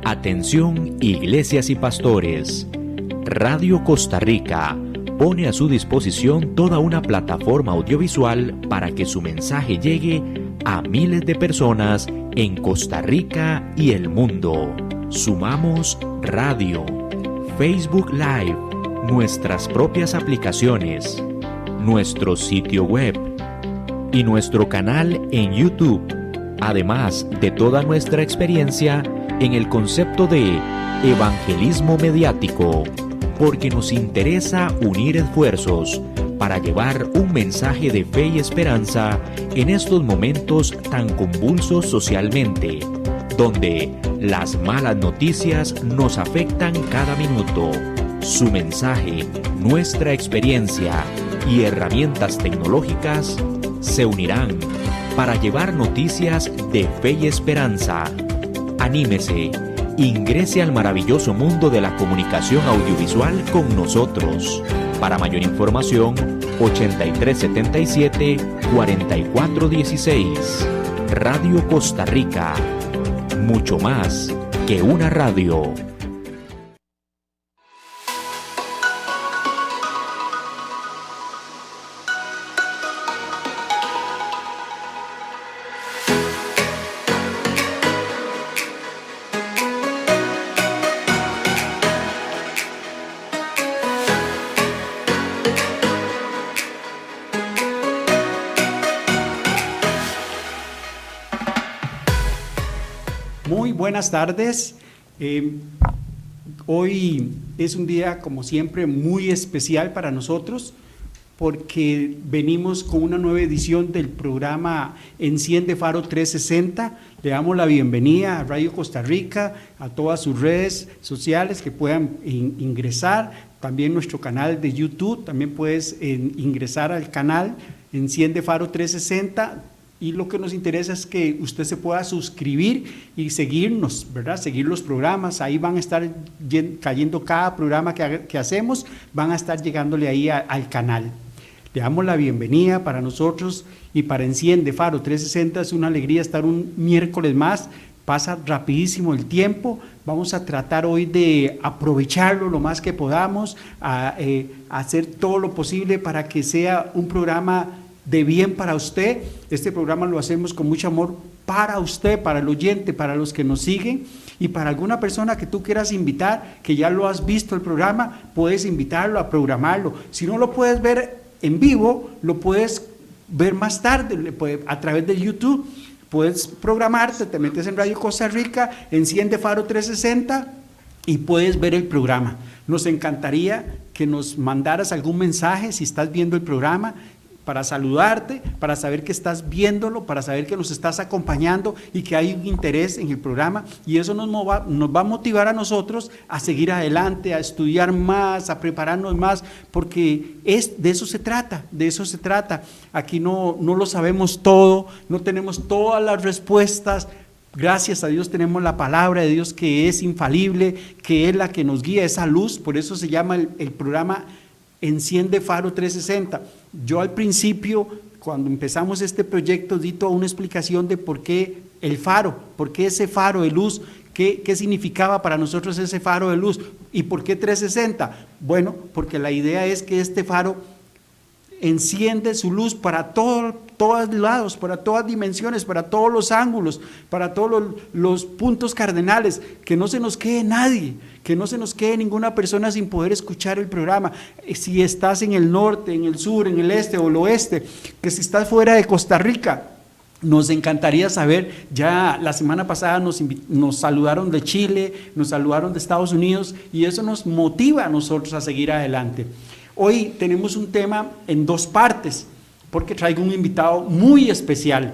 Atención, iglesias y pastores. Radio Costa Rica pone a su disposición toda una plataforma audiovisual para que su mensaje llegue a miles de personas en Costa Rica y el mundo. Sumamos radio, Facebook Live, nuestras propias aplicaciones, nuestro sitio web y nuestro canal en YouTube, además de toda nuestra experiencia en el concepto de evangelismo mediático, porque nos interesa unir esfuerzos para llevar un mensaje de fe y esperanza en estos momentos tan convulsos socialmente, donde las malas noticias nos afectan cada minuto. Su mensaje, nuestra experiencia y herramientas tecnológicas se unirán para llevar noticias de fe y esperanza. Anímese, ingrese al maravilloso mundo de la comunicación audiovisual con nosotros. Para mayor información, 8377-4416. Radio Costa Rica. Mucho más que una radio. Muy buenas tardes. Hoy es un día, como siempre, muy especial para nosotros porque venimos con una nueva edición del programa Enciende Faro 360. Le damos la bienvenida a Radio Costa Rica, a todas sus redes sociales que puedan ingresar. También nuestro canal de YouTube, también puedes ingresar al canal Enciende Faro 360. Y lo que nos interesa es que usted se pueda suscribir y seguirnos, ¿verdad? Seguir los programas, ahí van a estar cayendo cada programa que hacemos, van a estar llegándole ahí al canal. Le damos la bienvenida para nosotros y para Enciende Faro 360, es una alegría estar un miércoles más, pasa rapidísimo el tiempo, vamos a tratar hoy de aprovecharlo lo más que podamos, a hacer todo lo posible para que sea un programa de bien para usted. Este programa lo hacemos con mucho amor para usted, para el oyente, para los que nos siguen y para alguna persona que tú quieras invitar, que ya lo has visto el programa, puedes invitarlo a programarlo. Si no lo puedes ver en vivo, lo puedes ver más tarde a través de YouTube. Puedes programarte, te metes en Radio Costa Rica, Enciende Faro 360 y puedes ver el programa. Nos encantaría que nos mandaras algún mensaje si estás viendo el programa, para saludarte, para saber que estás viéndolo, para saber que nos estás acompañando y que hay un interés en el programa, y eso nos va a motivar a nosotros a seguir adelante, a estudiar más, a prepararnos más, porque de eso se trata, de eso se trata. Aquí no lo sabemos todo, no tenemos todas las respuestas. Gracias a Dios tenemos la palabra de Dios que es infalible, que es la que nos guía, esa luz. Por eso se llama el programa Enciende Faro 360. Yo al principio, cuando empezamos este proyecto, di toda una explicación de por qué el faro, por qué ese faro de luz, qué significaba para nosotros ese faro de luz y por qué 360. Bueno, porque la idea es que este faro enciende su luz para todos lados, para todas dimensiones, para todos los ángulos, para todos los puntos cardinales, que no se nos quede nadie, que no se nos quede ninguna persona sin poder escuchar el programa. Si estás en el norte, en el sur, en el este o el oeste, que si estás fuera de Costa Rica, nos encantaría saber. Ya la semana pasada nos saludaron de Chile, nos saludaron de Estados Unidos, y eso nos motiva a nosotros a seguir adelante. Hoy tenemos un tema en dos partes, porque traigo un invitado muy especial.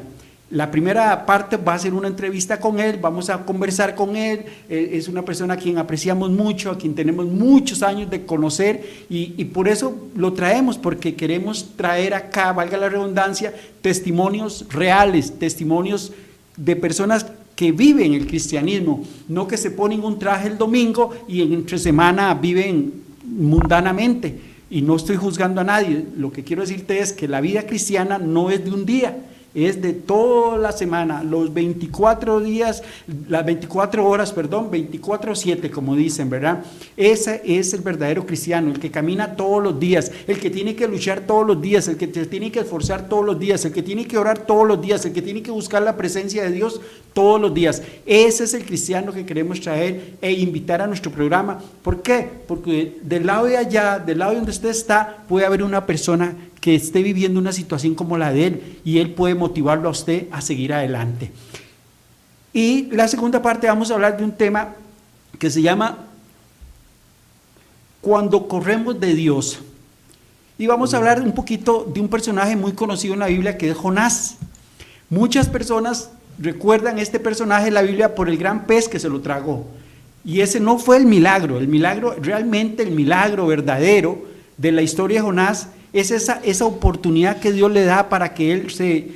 La primera parte va a ser una entrevista con él, vamos a conversar con él. Es una persona a quien apreciamos mucho, a quien tenemos muchos años de conocer, y por eso lo traemos, porque queremos traer acá, valga la redundancia, testimonios reales, testimonios de personas que viven el cristianismo, no que se ponen un traje el domingo y entre semana viven mundanamente. Y no estoy juzgando a nadie, lo que quiero decirte es que la vida cristiana no es de un día, es de toda la semana, los 24 días, las 24 horas, perdón, 24/7, como dicen, ¿verdad? Ese es el verdadero cristiano, el que camina todos los días, el que tiene que luchar todos los días, el que se tiene que esforzar todos los días, el que tiene que orar todos los días, el que tiene que buscar la presencia de Dios todos los días. Ese es el cristiano que queremos traer e invitar a nuestro programa. ¿Por qué? Porque del lado de allá, del lado donde usted está, puede haber una persona que esté viviendo una situación como la de él y él puede motivarlo a usted a seguir adelante. Y la segunda parte vamos a hablar de un tema que se llama Cuando corremos de Dios. Y vamos a hablar un poquito de un personaje muy conocido en la Biblia que es Jonás. Muchas personas recuerdan este personaje en la Biblia por el gran pez que se lo tragó. Y ese no fue el milagro, realmente el milagro verdadero de la historia de Jonás es esa oportunidad que Dios le da para que él se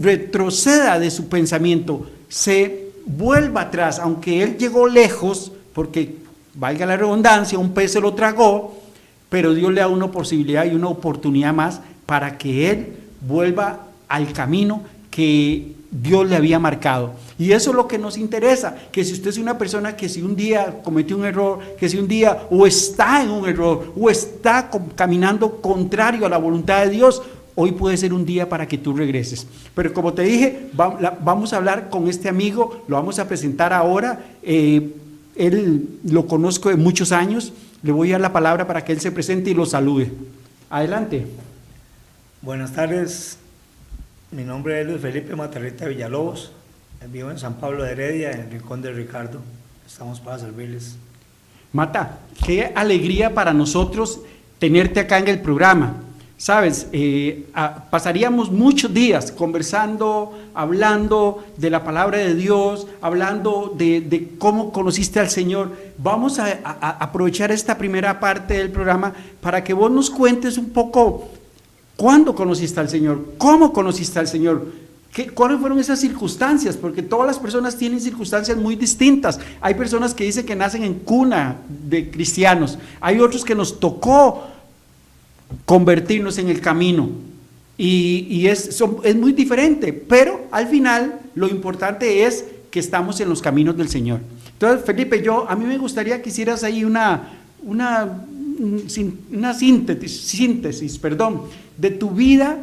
retroceda de su pensamiento, se vuelva atrás, aunque él llegó lejos, porque valga la redundancia, un pez se lo tragó, pero Dios le da una posibilidad y una oportunidad más para que él vuelva al camino que Dios le había marcado. Y eso es lo que nos interesa, que si usted es una persona que si un día cometió un error, que si un día o está en un error, o está caminando contrario a la voluntad de Dios, hoy puede ser un día para que tú regreses. Pero como te dije, vamos a hablar con este amigo, lo vamos a presentar ahora, él lo conozco de muchos años, le voy a dar la palabra para que él se presente y lo salude. Adelante. Buenas tardes. Mi nombre es Luis Felipe Matarrita Villalobos, vivo en San Pablo de Heredia, en el Rincón de Ricardo. Estamos para servirles. Mata, qué alegría para nosotros tenerte acá en el programa. Sabes, pasaríamos muchos días conversando, hablando de la palabra de Dios, hablando de cómo conociste al Señor. Vamos a aprovechar esta primera parte del programa para que vos nos cuentes un poco cuándo conociste al Señor, cómo conociste al Señor, cuáles fueron esas circunstancias, porque todas las personas tienen circunstancias muy distintas. Hay personas que dicen que nacen en cuna de cristianos, hay otros que nos tocó convertirnos en el camino y es muy diferente, pero al final lo importante es que estamos en los caminos del Señor. Entonces, Felipe, a mí me gustaría que hicieras ahí una síntesis, de tu vida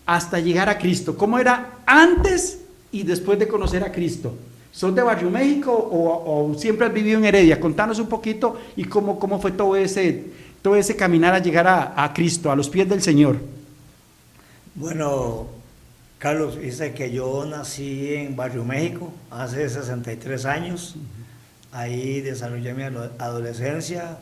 hasta llegar a Cristo. ¿Cómo era antes y después de conocer a Cristo? ¿Sos de Barrio México o siempre has vivido en Heredia? Contanos un poquito y cómo fue todo ese caminar a llegar a Cristo, a los pies del Señor. Bueno, Carlos, dice que yo nací en Barrio México hace 63 años. Ahí desarrollé mi adolescencia.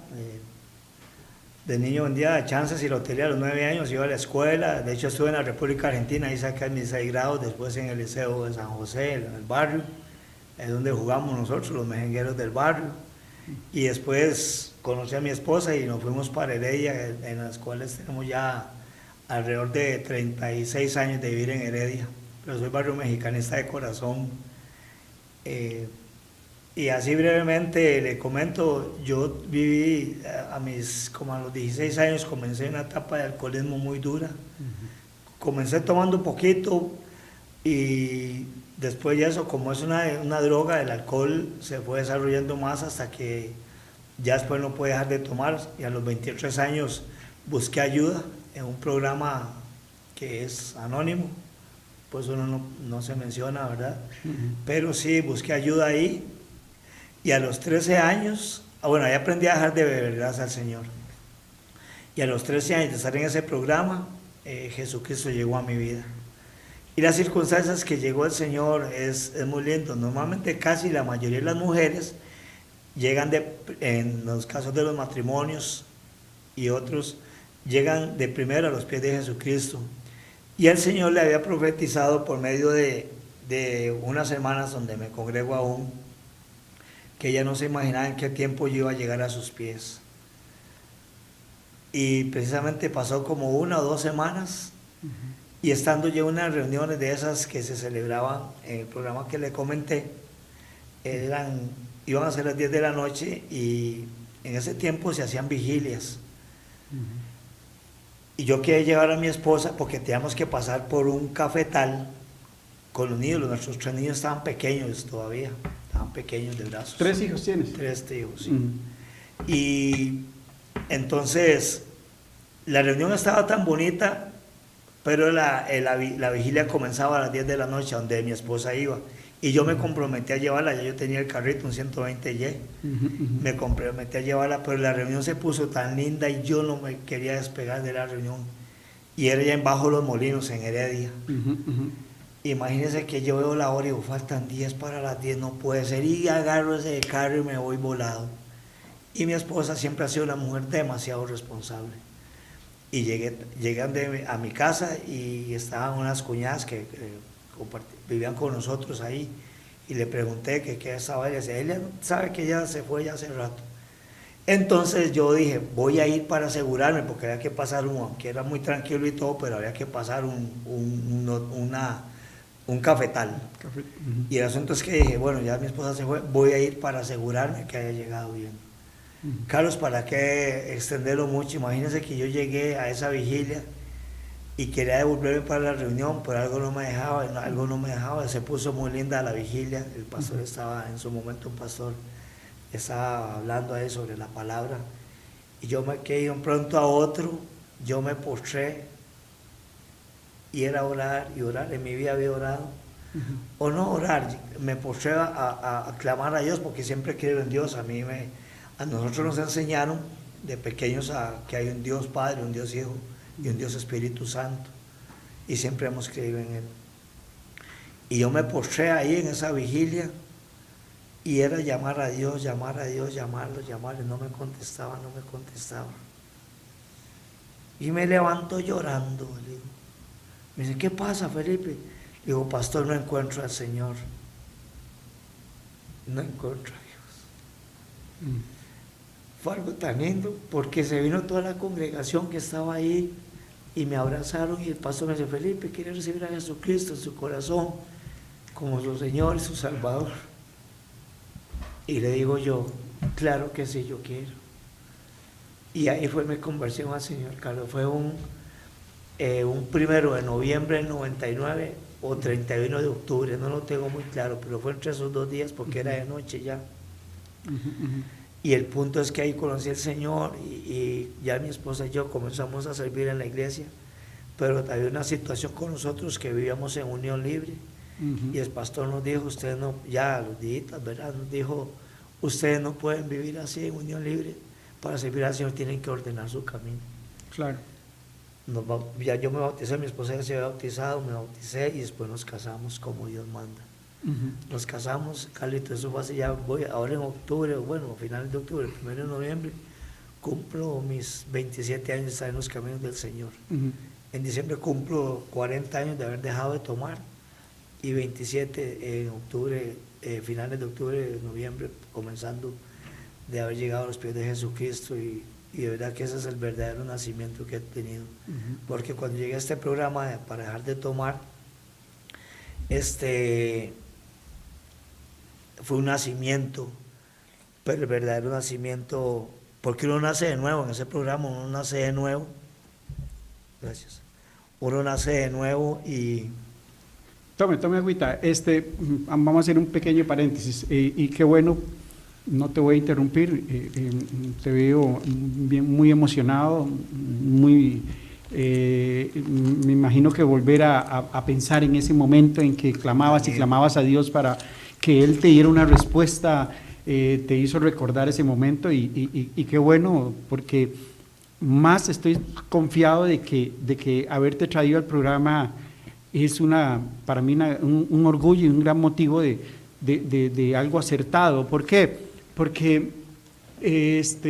De niño vendía chances y lotería a los 9 años, iba a la escuela. De hecho, estuve en la República Argentina, ahí saqué mis 6 grados, después en el Liceo de San José, en el barrio, es donde jugamos nosotros, los mejengueros del barrio. Y después conocí a mi esposa y nos fuimos para Heredia, en las cuales tenemos ya alrededor de 36 años de vivir en Heredia. Pero soy barrio mexicanista de corazón. Y así brevemente le comento, yo viví como a los 16 años, comencé una etapa de alcoholismo muy dura. Comencé tomando un poquito y después de eso, como es una droga, el alcohol se fue desarrollando más hasta que ya después no pude dejar de tomar. Y a los 23 años busqué ayuda en un programa que es anónimo, pues uno no se menciona, ¿verdad? Pero sí, busqué ayuda ahí. Y a los 13 años, ahí aprendí a dejar de beber, gracias al Señor. Y a los 13 años de estar en ese programa, Jesucristo llegó a mi vida. Y las circunstancias que llegó el Señor es muy lindo. Normalmente casi la mayoría de las mujeres llegan en los casos de los matrimonios y otros, llegan de primero a los pies de Jesucristo. Y el Señor le había profetizado por medio de unas semanas donde me congrego aún, que ella no se imaginaba en qué tiempo yo iba a llegar a sus pies. Y precisamente pasó como 1 o 2 semanas, y estando yo en unas reuniones de esas que se celebraban en el programa que le comenté, iban a ser las 10 de la noche y en ese tiempo se hacían vigilias. Y yo quería llevar a mi esposa porque teníamos que pasar por un cafetal con los niños. Nuestros 3 niños estaban pequeños todavía, estaban pequeños de brazos. 3 hijos tienes. 3 hijos, sí. Y entonces la reunión estaba tan bonita, pero la vigilia comenzaba a las 10 de la noche, donde mi esposa iba. Y yo me comprometí a llevarla, ya yo tenía el carrito, un 120Y, me comprometí a llevarla, pero la reunión se puso tan linda y yo no me quería despegar de la reunión. Y era ya en Bajo Los Molinos, en Heredia. Imagínense que yo veo la hora y digo, faltan 10 para las 10, no puede ser. Y agarro ese carro y me voy volado. Y mi esposa siempre ha sido una mujer demasiado responsable. Y llegué a mi casa y estaban unas cuñadas que vivían con nosotros ahí. Y le pregunté qué estaba ella. Ella sabe que ella se fue ya hace rato. Entonces yo dije, voy a ir para asegurarme, porque había que pasar aunque era muy tranquilo y todo, pero había que pasar un cafetal. Y el asunto es que dije, bueno, ya mi esposa se fue, voy a ir para asegurarme que haya llegado bien. Carlos, ¿para qué extenderlo mucho? Imagínense que yo llegué a esa vigilia y quería devolverme para la reunión, pero algo no me dejaba, se puso muy linda la vigilia. El pastor estaba, en su momento un pastor estaba hablando ahí sobre la palabra, y yo me quedé de un pronto a otro, yo me postré, y era orar y orar. En mi vida había orado, o no orar, me postré a clamar a Dios, porque siempre creo en Dios. A nosotros nos enseñaron de pequeños que hay un Dios Padre, un Dios Hijo y un Dios Espíritu Santo, y siempre hemos creído en Él. Y yo me postré ahí en esa vigilia, y era llamar a Dios, llamarlo, y no me contestaba. Y me levanto llorando, le digo. Me dice, ¿qué pasa, Felipe? Le digo, pastor, no encuentro al Señor. No encuentro a Dios. Fue algo tan lindo, porque se vino toda la congregación que estaba ahí y me abrazaron, y el pastor me dice, Felipe, ¿quiere recibir a Jesucristo en su corazón como su Señor y su Salvador? Y le digo yo, claro que sí, yo quiero. Y ahí fue mi conversión al Señor, Carlos. Fue un 1 de noviembre del 99 o 31 de octubre, no lo tengo muy claro, pero fue entre esos 2 días, porque era de noche ya. Y el punto es que ahí conocí al Señor, y ya mi esposa y yo comenzamos a servir en la iglesia, pero había una situación con nosotros que vivíamos en unión libre. Y el pastor nos dijo, ustedes no, ya los días, ¿verdad? Nos dijo, ustedes no pueden vivir así en unión libre. Para servir al Señor tienen que ordenar su camino. Claro. Ya yo me bauticé, mi esposa ya se había bautizado, me bauticé, y después nos casamos como Dios manda. Nos casamos, Carlito, eso fue así, ahora en octubre, bueno, finales de octubre, 1 de noviembre, cumplo mis 27 años de estar en los caminos del Señor. En diciembre cumplo 40 años de haber dejado de tomar, y 27 en octubre, finales de octubre, noviembre, comenzando, de haber llegado a los pies de Jesucristo, y de verdad que ese es el verdadero nacimiento que he tenido. Porque cuando llegué a este programa para dejar de tomar, fue un nacimiento, pero el verdadero nacimiento, porque uno nace de nuevo. En ese programa uno nace de nuevo. Gracias. Uno nace de nuevo y... Tome agüita. Vamos a hacer un pequeño paréntesis, y qué bueno, no te voy a interrumpir, te veo muy emocionado, me imagino que volver a pensar en ese momento en que clamabas a Dios para que Él te diera una respuesta, te hizo recordar ese momento, y qué bueno, porque más estoy confiado de que haberte traído al programa es para mí un orgullo y un gran motivo de algo acertado. ¿Por qué? Porque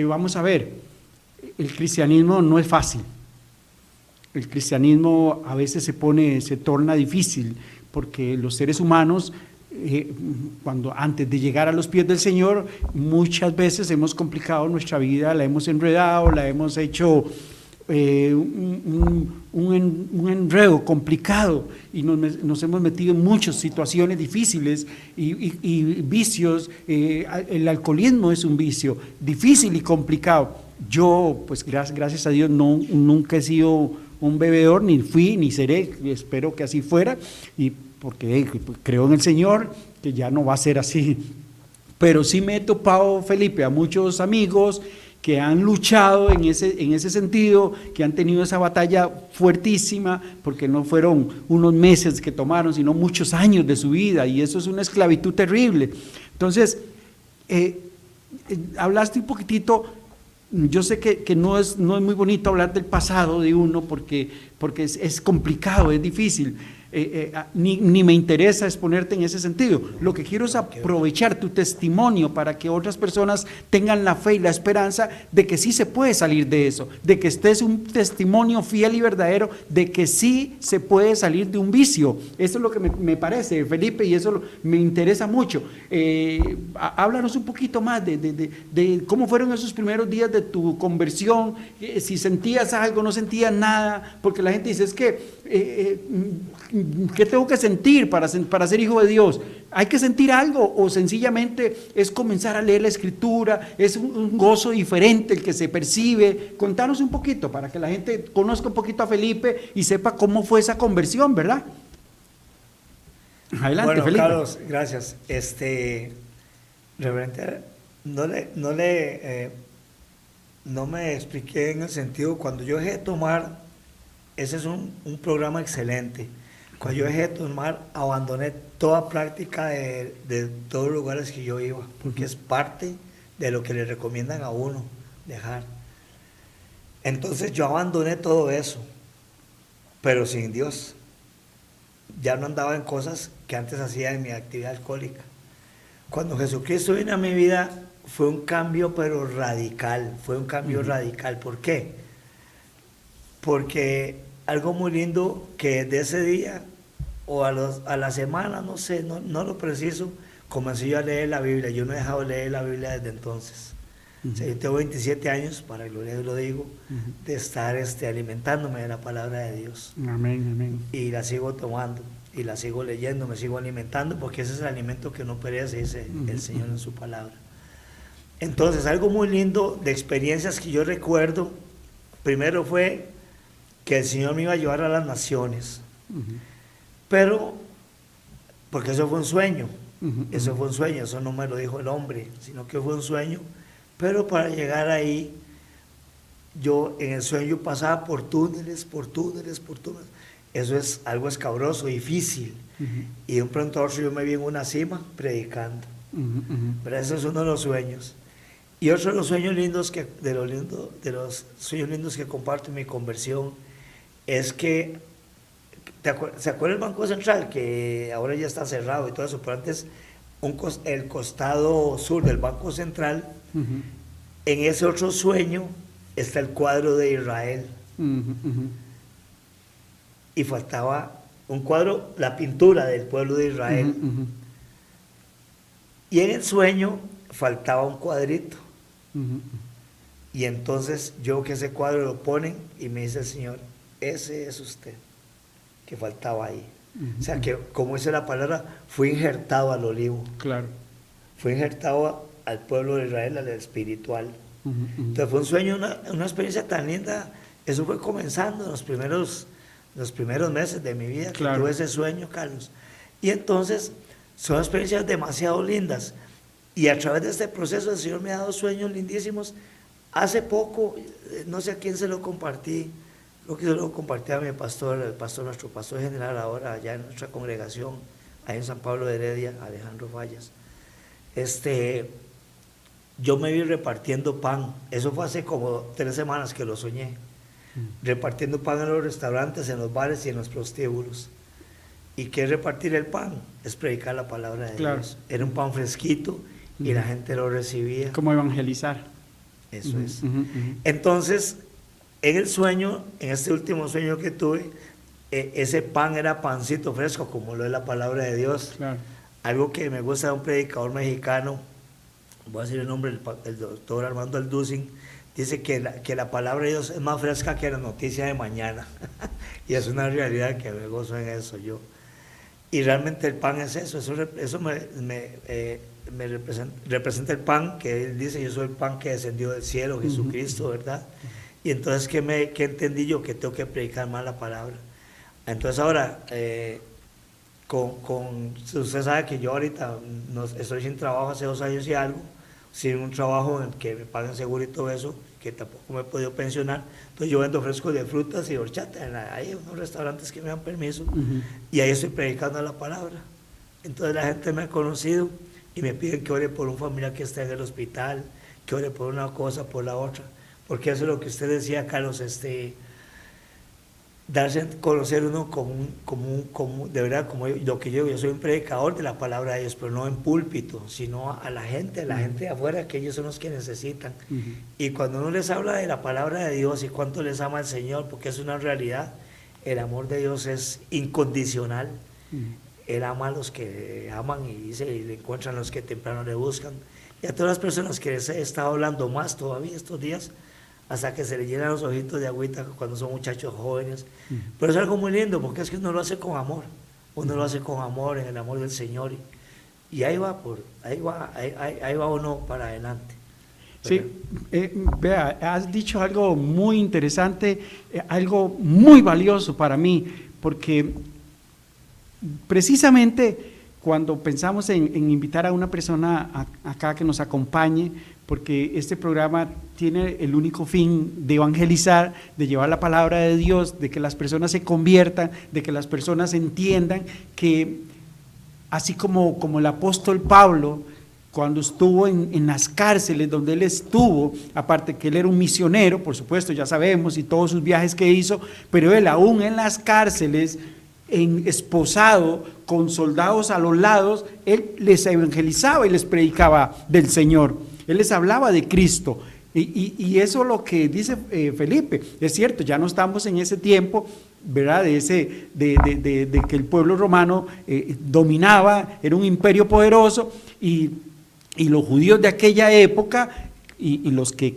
vamos a ver, el cristianismo no es fácil. El cristianismo a veces se torna difícil, porque los seres humanos, antes de llegar a los pies del Señor, muchas veces hemos complicado nuestra vida, la hemos enredado, la hemos hecho un enredo complicado, y nos hemos metido en muchas situaciones difíciles y vicios. El alcoholismo es un vicio difícil y complicado, Yo, pues gracias a Dios, nunca he sido un bebedor, ni fui, ni seré, espero que así fuera, y porque creo en el Señor, que ya no va a ser así. Pero sí me he topado, Felipe, a muchos amigos que han luchado en ese sentido, que han tenido esa batalla fuertísima, porque no fueron unos meses que tomaron, sino muchos años de su vida, y eso es una esclavitud terrible. Entonces, hablaste un poquitito. Yo sé que no es muy bonito hablar del pasado de uno porque es complicado, es difícil, ni me interesa exponerte en ese sentido. Lo que quiero es aprovechar tu testimonio para que otras personas tengan la fe y la esperanza de que sí se puede salir de eso, de que este es un testimonio fiel y verdadero, de que sí se puede salir de un vicio. Eso es lo que me parece, Felipe, y eso me interesa mucho. Háblanos un poquito más de cómo fueron esos primeros días de tu conversión, si sentías algo, no sentías nada, porque la gente dice, es que ¿qué tengo que sentir para ser hijo de Dios? ¿Hay que sentir algo o sencillamente es comenzar a leer la Escritura? Es un gozo diferente el que se percibe. Contanos un poquito para que la gente conozca un poquito a Felipe y sepa cómo fue esa conversión, ¿verdad? Adelante, bueno, Felipe. Carlos, gracias. Reverente, no me expliqué en el sentido, cuando yo dejé de tomar, ese es un programa excelente. Cuando yo dejé de tomar, abandoné toda práctica de todos los lugares que yo iba, porque es parte de lo que le recomiendan a uno dejar. Entonces yo abandoné todo eso, pero sin Dios. Ya no andaba en cosas que antes hacía en mi actividad alcohólica. Cuando Jesucristo vino a mi vida, fue un cambio, pero radical. Fue un cambio radical. ¿Por qué? Porque algo muy lindo que de ese día o a la semana, no sé, no lo preciso, comencé yo a leer la Biblia. Yo no he dejado de leer la Biblia desde entonces. O sea, yo tengo 27 años, para gloria de Dios lo digo, de estar alimentándome de la palabra de Dios. Amén, amén. Y la sigo tomando, y la sigo leyendo, me sigo alimentando, porque ese es el alimento que no perece, dice el Señor en su palabra. Entonces, algo muy lindo de experiencias que yo recuerdo, primero fue que el Señor me iba a llevar a las naciones, pero, porque eso fue un sueño, eso fue un sueño, eso no me lo dijo el hombre, sino que fue un sueño, pero para llegar ahí, yo en el sueño pasaba por túneles, eso es algo escabroso, difícil, y de un pronto a otro yo me vi en una cima predicando, pero eso es uno de los sueños. Y otro de los sueños lindos de los sueños lindos que comparto en mi conversión es que ¿se acuerda el Banco Central que ahora ya está cerrado y todo eso? Pero antes el costado sur del Banco Central, en ese otro sueño está el cuadro de Israel. Y faltaba un cuadro, la pintura del pueblo de Israel. Y en el sueño faltaba un cuadrito. Y entonces yo que ese cuadro lo ponen y me dice el Señor, ese es usted, que faltaba ahí. O sea que, como dice la palabra, fue injertado al olivo. Claro. Fue injertado al pueblo de Israel, al espiritual. Entonces fue un sueño, una experiencia tan linda. Eso fue comenzando en los primeros meses de mi vida, claro, que tuve ese sueño, Carlos. Y entonces son experiencias demasiado lindas. Y a través de este proceso el Señor me ha dado sueños lindísimos. Hace poco, no sé a quién se lo compartí, creo que se lo compartí a mi pastor, nuestro pastor general ahora, allá en nuestra congregación, ahí en San Pablo de Heredia, Alejandro Fallas. Yo me vi repartiendo pan, eso fue hace como 3 semanas que lo soñé, repartiendo pan en los restaurantes, en los bares y en los prostíbulos. ¿Y qué es repartir el pan? Es predicar la palabra de Dios. Era un pan fresquito y la gente lo recibía. Como evangelizar. Eso es. Entonces, en el sueño, en este último sueño que tuve, ese pan era pancito fresco, como lo es la palabra de Dios. Claro. Algo que me gusta de un predicador mexicano, voy a decir el nombre, el doctor Armando Alducin, dice que la palabra de Dios es más fresca que la noticia de mañana. Y es una realidad que me gozo en eso yo. Y realmente el pan es eso representa el pan, que él dice, yo soy el pan que descendió del cielo, Jesucristo, ¿verdad? Y entonces, ¿qué entendí yo? Que tengo que predicar más la palabra. Entonces ahora, usted sabe que yo ahorita estoy sin trabajo hace 2 años y algo, sin un trabajo en que me paguen seguro y todo eso, que tampoco me he podido pensionar. Entonces yo vendo frescos de frutas y horchata, hay unos restaurantes que me dan permiso, y ahí estoy predicando la palabra. Entonces la gente me ha conocido y me piden que ore por un familiar que está en el hospital, que ore por una cosa, por la otra, porque eso es lo que usted decía, Carlos, darse a conocer uno de verdad, como lo que yo soy un predicador de la palabra de Dios, pero no en púlpito, sino a la gente de afuera, que ellos son los que necesitan. Y cuando uno les habla de la palabra de Dios y cuánto les ama el Señor, porque es una realidad, el amor de Dios es incondicional. Él ama a los que aman y dice, y le encuentran a los que temprano le buscan. Y a todas las personas que les he estado hablando más todavía estos días, hasta que se le llenan los ojitos de agüita cuando son muchachos jóvenes. Pero es algo muy lindo, porque es que uno lo hace con amor. Uno lo hace con amor, en el amor del Señor. Y ahí va uno para adelante. Sí, vea, has dicho algo muy interesante, algo muy valioso para mí, porque precisamente cuando pensamos en invitar a una persona acá que nos acompañe, porque este programa tiene el único fin de evangelizar, de llevar la palabra de Dios, de que las personas se conviertan, de que las personas entiendan que así como el apóstol Pablo, cuando estuvo en las cárceles donde él estuvo, aparte que él era un misionero, por supuesto, ya sabemos, y todos sus viajes que hizo, pero él aún en las cárceles, esposado con soldados a los lados, él les evangelizaba y les predicaba del Señor. Él les hablaba de Cristo, y eso es lo que dice Felipe. Es cierto, ya no estamos en ese tiempo, ¿verdad? De que el pueblo romano dominaba, era un imperio poderoso, y los judíos de aquella época y los que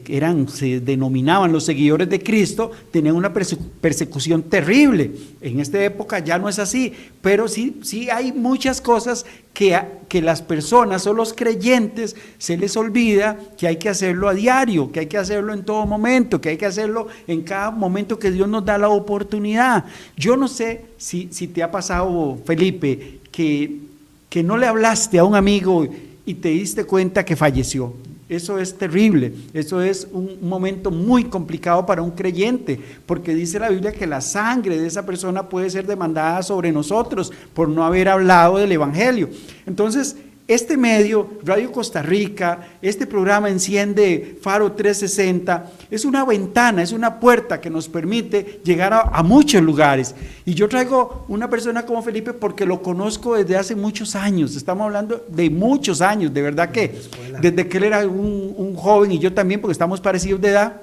se denominaban los seguidores de Cristo tenían una persecución terrible. En esta época ya no es así, pero sí hay muchas cosas que las personas o los creyentes se les olvida que hay que hacerlo a diario, que hay que hacerlo en todo momento, que hay que hacerlo en cada momento que Dios nos da la oportunidad. Yo no sé si te ha pasado, Felipe, que no le hablaste a un amigo y te diste cuenta que falleció. Eso es terrible, eso es un momento muy complicado para un creyente, porque dice la Biblia que la sangre de esa persona puede ser demandada sobre nosotros por no haber hablado del Evangelio. Entonces, este medio, Radio Costa Rica, este programa Enciende Faro 360, es una ventana, es una puerta que nos permite llegar a muchos lugares. Y yo traigo una persona como Felipe porque lo conozco desde hace muchos años, estamos hablando de muchos años, de verdad que desde que él era un joven y yo también, porque estamos parecidos de edad.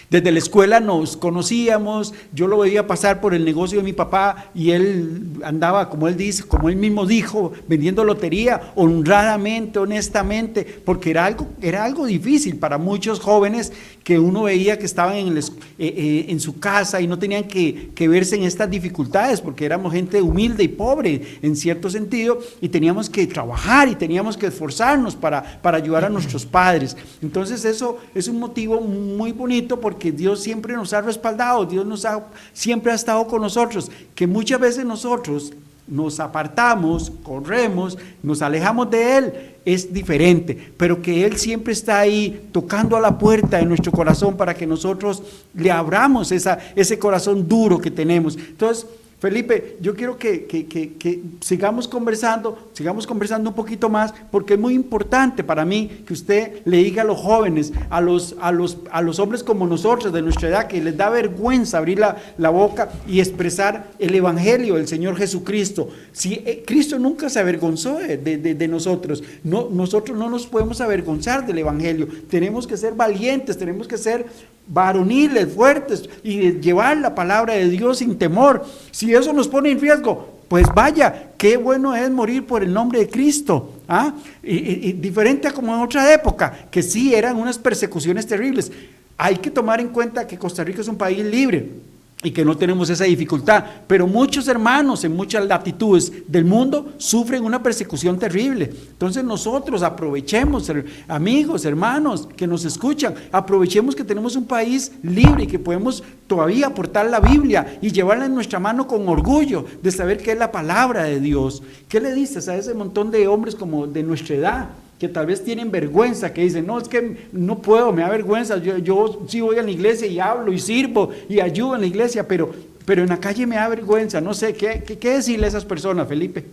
Desde la escuela nos conocíamos, yo lo veía pasar por el negocio de mi papá y él andaba, como él mismo dijo, vendiendo lotería honradamente, honestamente, porque era algo difícil para muchos jóvenes que uno veía que estaban en su casa y no tenían que verse en estas dificultades, porque éramos gente humilde y pobre en cierto sentido, y teníamos que trabajar y teníamos que esforzarnos para ayudar a nuestros padres. Entonces eso es un motivo muy bonito, porque Dios siempre nos ha respaldado, Dios siempre ha estado con nosotros, que muchas veces nosotros nos apartamos, corremos, nos alejamos de Él, es diferente, pero que Él siempre está ahí tocando a la puerta de nuestro corazón para que nosotros le abramos ese corazón duro que tenemos. Entonces, Felipe, yo quiero que sigamos conversando un poquito más, porque es muy importante para mí que usted le diga a los jóvenes, a los hombres como nosotros de nuestra edad, que les da vergüenza abrir la boca y expresar el Evangelio del Señor Jesucristo. Si Cristo nunca se avergonzó de nosotros, nosotros no nos podemos avergonzar del Evangelio. Tenemos que ser valientes, tenemos que ser varoniles, fuertes, y llevar la palabra de Dios sin temor. Si eso nos pone en riesgo, pues vaya, qué bueno es morir por el nombre de Cristo, y diferente a como en otra época, que sí eran unas persecuciones terribles. Hay que tomar en cuenta que Costa Rica es un país libre, y que no tenemos esa dificultad, pero muchos hermanos en muchas latitudes del mundo sufren una persecución terrible. Entonces nosotros aprovechemos, amigos, hermanos que nos escuchan, aprovechemos que tenemos un país libre y que podemos todavía aportar la Biblia y llevarla en nuestra mano con orgullo de saber que es la palabra de Dios. ¿Qué le dices a ese montón de hombres como de nuestra edad, que tal vez tienen vergüenza, que dicen, no, es que no puedo, me da vergüenza, yo sí voy a la iglesia y hablo y sirvo y ayudo en la iglesia, pero en la calle me da vergüenza, no sé, ¿qué decirle a esas personas, Felipe?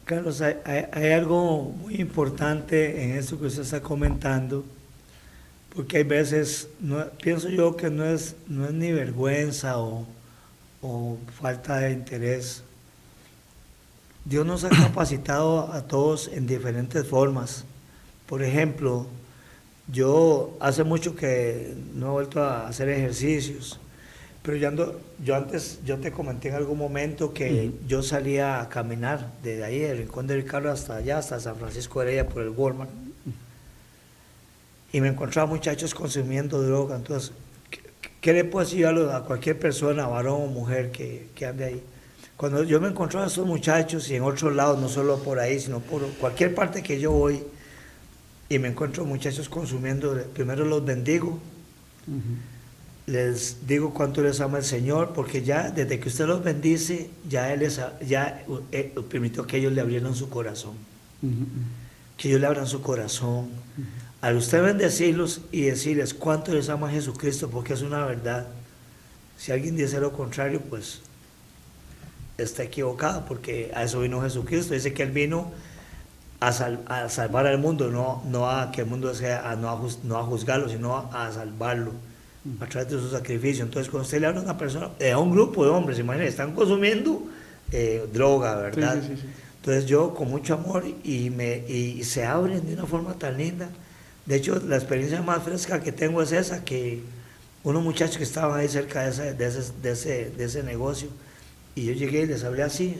Carlos, hay algo muy importante en eso que usted está comentando, porque hay veces, pienso yo que no es ni vergüenza o falta de interés. Dios nos ha capacitado a todos en diferentes formas. Por ejemplo, yo hace mucho que no he vuelto a hacer ejercicios, pero yo te comenté en algún momento que yo salía a caminar desde ahí, del Rincón del Carro hasta allá, hasta San Francisco de Heredia por el Walmart, y me encontraba muchachos consumiendo droga. Entonces, ¿qué le puedo decir a cualquier persona, varón o mujer que ande ahí? Cuando yo me encontraba a esos muchachos y en otros lados, no solo por ahí, sino por cualquier parte que yo voy, y me encuentro muchachos consumiendo, primero los bendigo, les digo cuánto les ama el Señor, porque ya desde que usted los bendice, ya Él permitió que ellos le abrieran su corazón, que ellos le abran su corazón. Al usted bendecirlos y decirles cuánto les ama Jesucristo, porque es una verdad. Si alguien dice lo contrario, pues está equivocado, porque a eso vino Jesucristo. Dice que Él vino a salvar al mundo, no a que el mundo sea, no a juzgarlo, sino a salvarlo a través de su sacrificio. Entonces, cuando usted le habla a una persona, a un grupo de hombres, imagínense, están consumiendo droga, ¿verdad? Sí. Entonces yo con mucho amor y se abren de una forma tan linda. De hecho, la experiencia más fresca que tengo es esa, que unos muchachos que estaban ahí cerca de ese negocio, y yo llegué y les hablé así,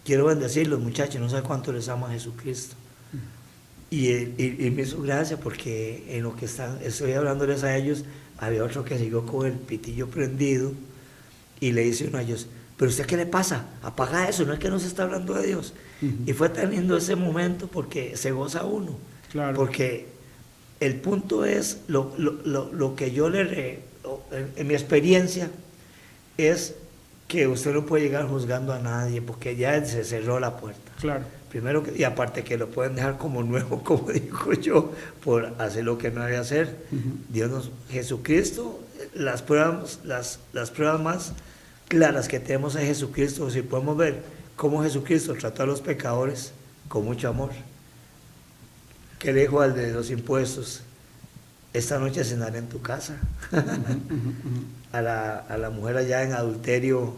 quiero bendecirlos, muchachos, no sé cuánto les ama Jesucristo. Y me hizo gracia, porque en lo que estoy hablándoles a ellos, había otro que siguió con el pitillo prendido, y le dice uno a ellos, pero ¿usted qué le pasa? Apaga eso, no es que no se está hablando de Dios. Y fue tan lindo ese momento, porque se goza uno. Claro. Porque el punto es, lo que yo en mi experiencia, es que usted no puede llegar juzgando a nadie, porque ya se cerró la puerta. Claro. Primero, y aparte que lo pueden dejar como nuevo, como digo yo, por hacer lo que no debe hacer. Jesucristo, las pruebas más claras que tenemos en Jesucristo, si podemos ver cómo Jesucristo trató a los pecadores con mucho amor. ¿Qué le dijo al de los impuestos? Esta noche cenaré en tu casa. A la mujer allá en adulterio,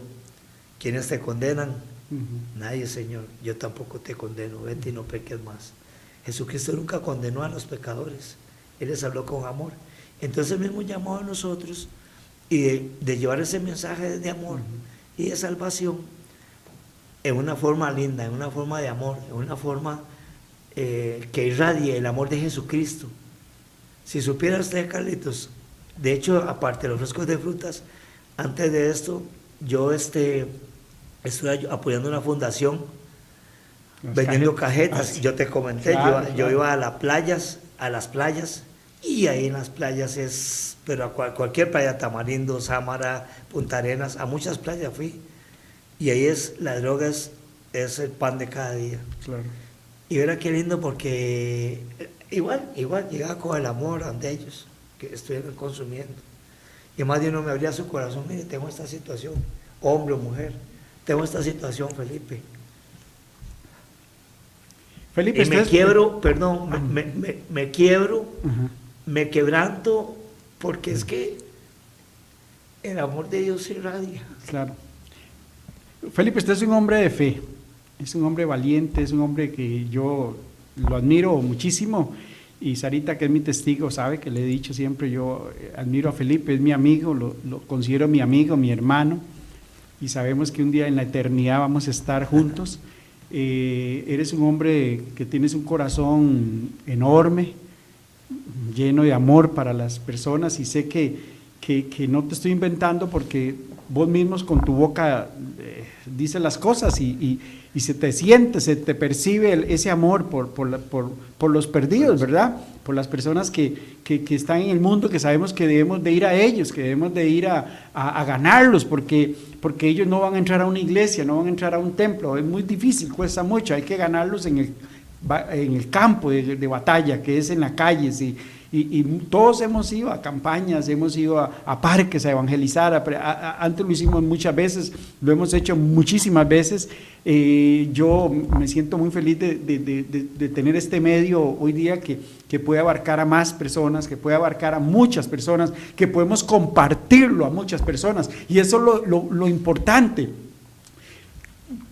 ¿quiénes te condenan? Nadie, Señor, yo tampoco te condeno, vete y no peques más. Jesucristo nunca condenó a los pecadores, Él les habló con amor. Entonces Él mismo llamó a nosotros, y de llevar ese mensaje de amor y de salvación en una forma linda, en una forma de amor, en una forma que irradie el amor de Jesucristo. Si supiera usted, Carlitos, de hecho, aparte de los frescos de frutas, antes de esto, yo estuve apoyando una fundación, vendiendo cajetas. Yo te comenté, claro, yo iba a las playas, y ahí en las playas pero a cualquier playa, Tamarindo, Sámara, Punta Arenas, a muchas playas fui, y ahí la droga es el pan de cada día. Claro. Y era qué lindo, porque igual llegaba con el amor ante ellos que estuvieran consumiendo, y más de uno me abría su corazón. Mire, tengo esta situación, hombre o mujer, tengo esta situación, Felipe, y me quiebro, me quebranto, porque es que el amor de Dios se irradia. Claro. Felipe, usted es un hombre de fe, es un hombre valiente, es un hombre que yo lo admiro muchísimo, y Sarita, que es mi testigo, sabe que le he dicho siempre, yo admiro a Felipe, es mi amigo, lo considero mi amigo, mi hermano, y sabemos que un día en la eternidad vamos a estar juntos. Eres un hombre que tienes un corazón enorme, lleno de amor para las personas, y sé que que no te estoy inventando, porque vos mismos con tu boca dices las cosas y se te siente, se te percibe ese amor por los perdidos, ¿verdad? Por las personas que están en el mundo, que sabemos que debemos de ir a ellos, que debemos de ir a ganarlos, porque ellos no van a entrar a una iglesia, no van a entrar a un templo, es muy difícil, cuesta mucho, hay que ganarlos en el campo de batalla, que es en la calle, sí. Y todos hemos ido a campañas, hemos ido a parques a evangelizar, antes lo hicimos muchas veces, lo hemos hecho muchísimas veces. Yo me siento muy feliz de tener este medio hoy día que puede abarcar a más personas, que puede abarcar a muchas personas, que podemos compartirlo a muchas personas, y eso es lo importante.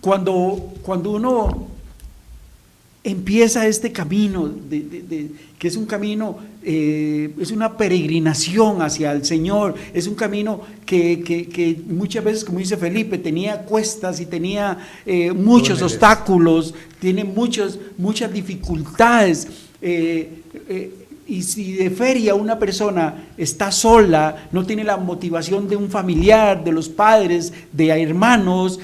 Cuando uno empieza este camino, que es un camino, es una peregrinación hacia el Señor, es un camino que muchas veces, como dice Felipe, tenía cuestas y tenía muchos obstáculos, tiene muchas dificultades, y si de feria una persona está sola, no tiene la motivación de un familiar, de los padres, de hermanos,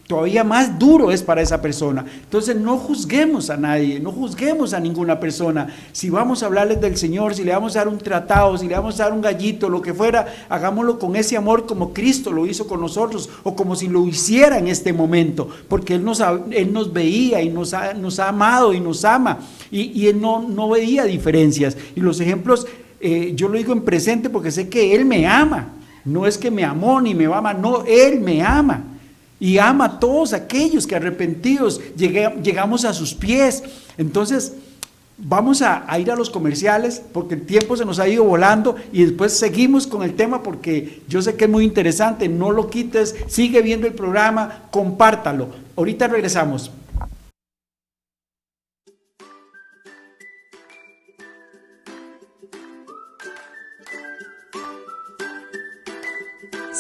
todavía más duro es para esa persona. Entonces no juzguemos a nadie, no juzguemos a ninguna persona. Si vamos a hablarles del Señor, si le vamos a dar un tratado, si le vamos a dar un gallito, lo que fuera, hagámoslo con ese amor como Cristo lo hizo con nosotros, o como si lo hiciera en este momento, porque Él nos veía y nos ha amado y nos ama, y Él no veía diferencias. Y los ejemplos, yo lo digo en presente porque sé que Él me ama, no es que me amó ni me va a amar, no, Él me ama. Y ama a todos aquellos que arrepentidos llegamos a sus pies. Entonces vamos a ir a los comerciales, porque el tiempo se nos ha ido volando, y después seguimos con el tema, porque yo sé que es muy interesante. No lo quites, sigue viendo el programa, compártalo. Ahorita regresamos.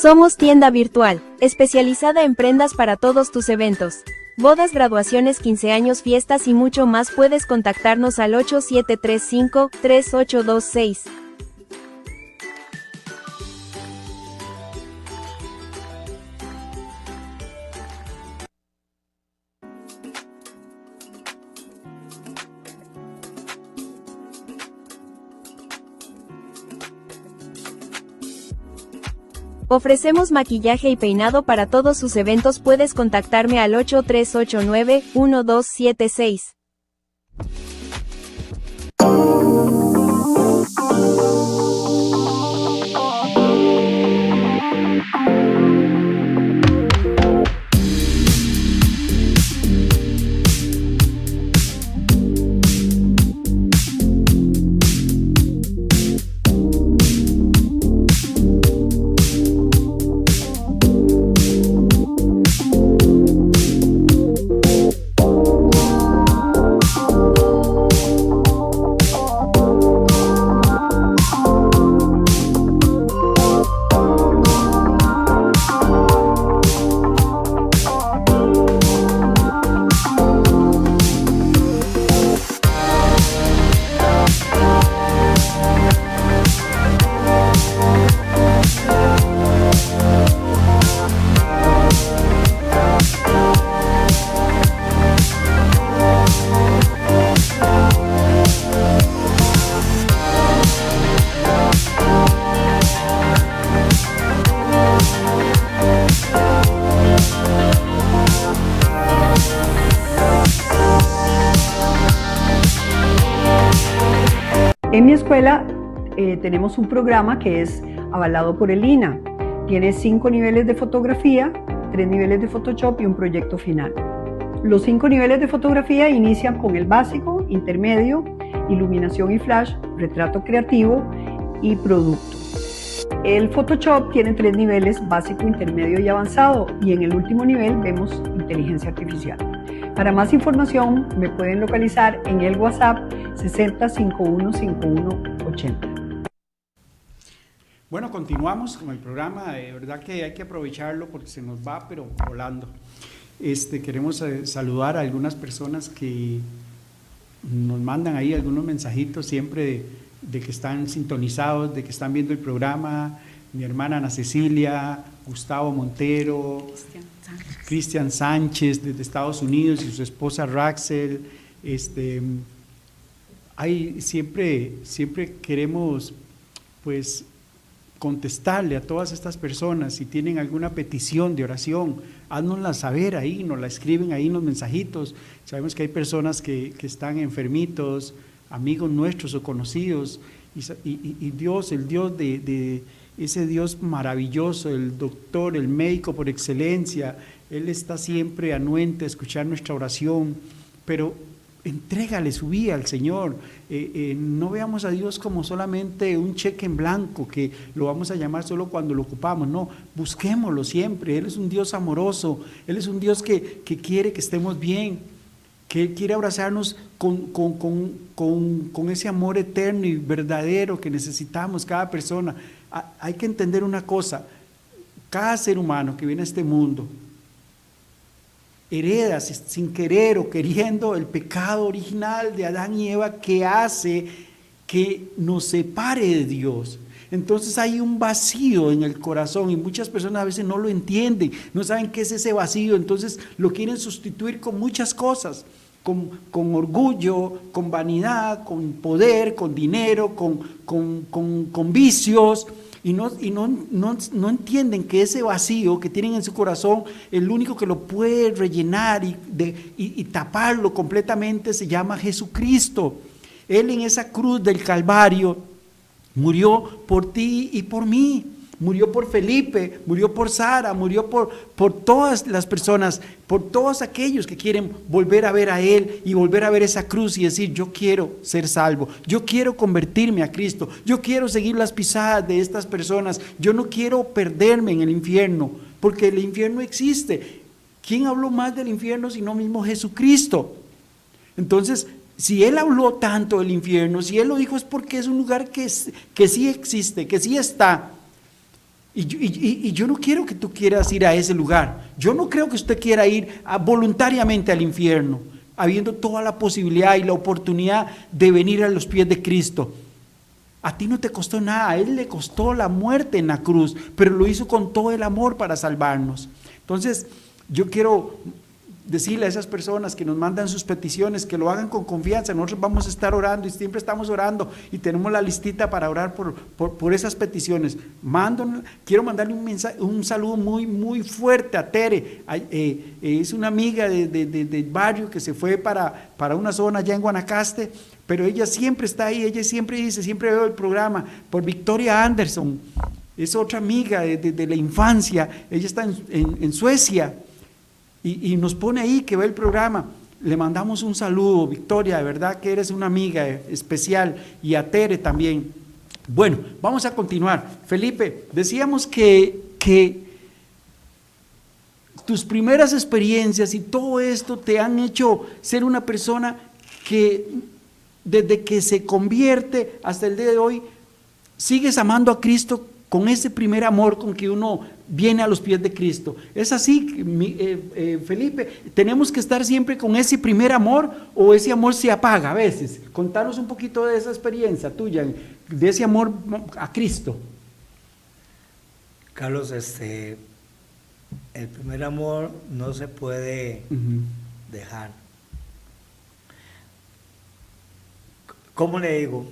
Somos tienda virtual, especializada en prendas para todos tus eventos. Bodas, graduaciones, 15 años, fiestas y mucho más. Puedes contactarnos al 8735-3826. Ofrecemos maquillaje y peinado para todos sus eventos. Puedes contactarme al 8389-1276. En mi escuela tenemos un programa que es avalado por el INAH. Tiene 5 niveles de fotografía, 3 niveles de Photoshop y un proyecto final. Los 5 niveles de fotografía inician con el básico, intermedio, iluminación y flash, retrato creativo y producto. El Photoshop tiene 3 niveles, básico, intermedio y avanzado, y en el último nivel vemos inteligencia artificial. Para más información me pueden localizar en el WhatsApp 60515180. Bueno, continuamos con el programa. De verdad que hay que aprovecharlo porque se nos va, pero volando. Queremos saludar a algunas personas que nos mandan ahí algunos mensajitos siempre de que están sintonizados, de que están viendo el programa, mi hermana Ana Cecilia, Gustavo Montero, Cristian Sánchez desde Estados Unidos y su esposa Raxel. Siempre queremos pues contestarle a todas estas personas. Si tienen alguna petición de oración, háznosla saber ahí, nos la escriben ahí en los mensajitos. Sabemos que hay personas que están enfermitos, amigos nuestros o conocidos, y Dios, el Dios de ese Dios maravilloso, el doctor, el médico por excelencia, Él está siempre anuente a escuchar nuestra oración, pero entrégale su vida al Señor. No veamos a Dios como solamente un cheque en blanco que lo vamos a llamar solo cuando lo ocupamos. No, busquémoslo siempre. Él es un Dios amoroso, Él es un Dios que quiere que estemos bien, que quiere abrazarnos con ese amor eterno y verdadero que necesitamos cada persona. Hay que entender una cosa: cada ser humano que viene a este mundo hereda sin querer o queriendo el pecado original de Adán y Eva, que hace que nos separe de Dios. Entonces hay un vacío en el corazón y muchas personas a veces no lo entienden, no saben qué es ese vacío, entonces lo quieren sustituir con muchas cosas, con orgullo, con vanidad, con poder, con dinero, con vicios. Y no entienden que ese vacío que tienen en su corazón, el único que lo puede rellenar y taparlo completamente se llama Jesucristo. Él en esa cruz del Calvario murió por ti y por mí. Murió por Felipe, murió por Sara, murió por todas las personas, por todos aquellos que quieren volver a ver a Él y volver a ver esa cruz y decir: yo quiero ser salvo, yo quiero convertirme a Cristo, yo quiero seguir las pisadas de estas personas, yo no quiero perderme en el infierno, porque el infierno existe. ¿Quién habló más del infierno sino mismo Jesucristo? Entonces, si Él habló tanto del infierno, si Él lo dijo, es porque es un lugar que sí existe, que sí está. Y yo no quiero que tú quieras ir a ese lugar. Yo no creo que usted quiera ir voluntariamente al infierno, habiendo toda la posibilidad y la oportunidad de venir a los pies de Cristo. A ti no te costó nada, a Él le costó la muerte en la cruz, pero lo hizo con todo el amor para salvarnos. Entonces, yo quiero decirle a esas personas que nos mandan sus peticiones que lo hagan con confianza. Nosotros vamos a estar orando y siempre estamos orando y tenemos la listita para orar por esas peticiones. Quiero mandarle un saludo muy, muy fuerte a Tere. Es una amiga del barrio que se fue para una zona allá en Guanacaste, pero ella siempre está ahí, ella siempre dice, siempre veo el programa. Por Victoria Anderson, es otra amiga de la infancia, ella está en Suecia. Y nos pone ahí que ve el programa. Le mandamos un saludo, Victoria, de verdad que eres una amiga especial, y a Tere también. Bueno, vamos a continuar. Felipe, decíamos que tus primeras experiencias y todo esto te han hecho ser una persona que desde que se convierte hasta el día de hoy sigues amando a Cristo con ese primer amor con que uno viene a los pies de Cristo. ¿Es así, Felipe? ¿Tenemos que estar siempre con ese primer amor o ese amor se apaga a veces? Contanos un poquito de esa experiencia tuya, de ese amor a Cristo. Carlos, el primer amor no se puede dejar. ¿Cómo le digo?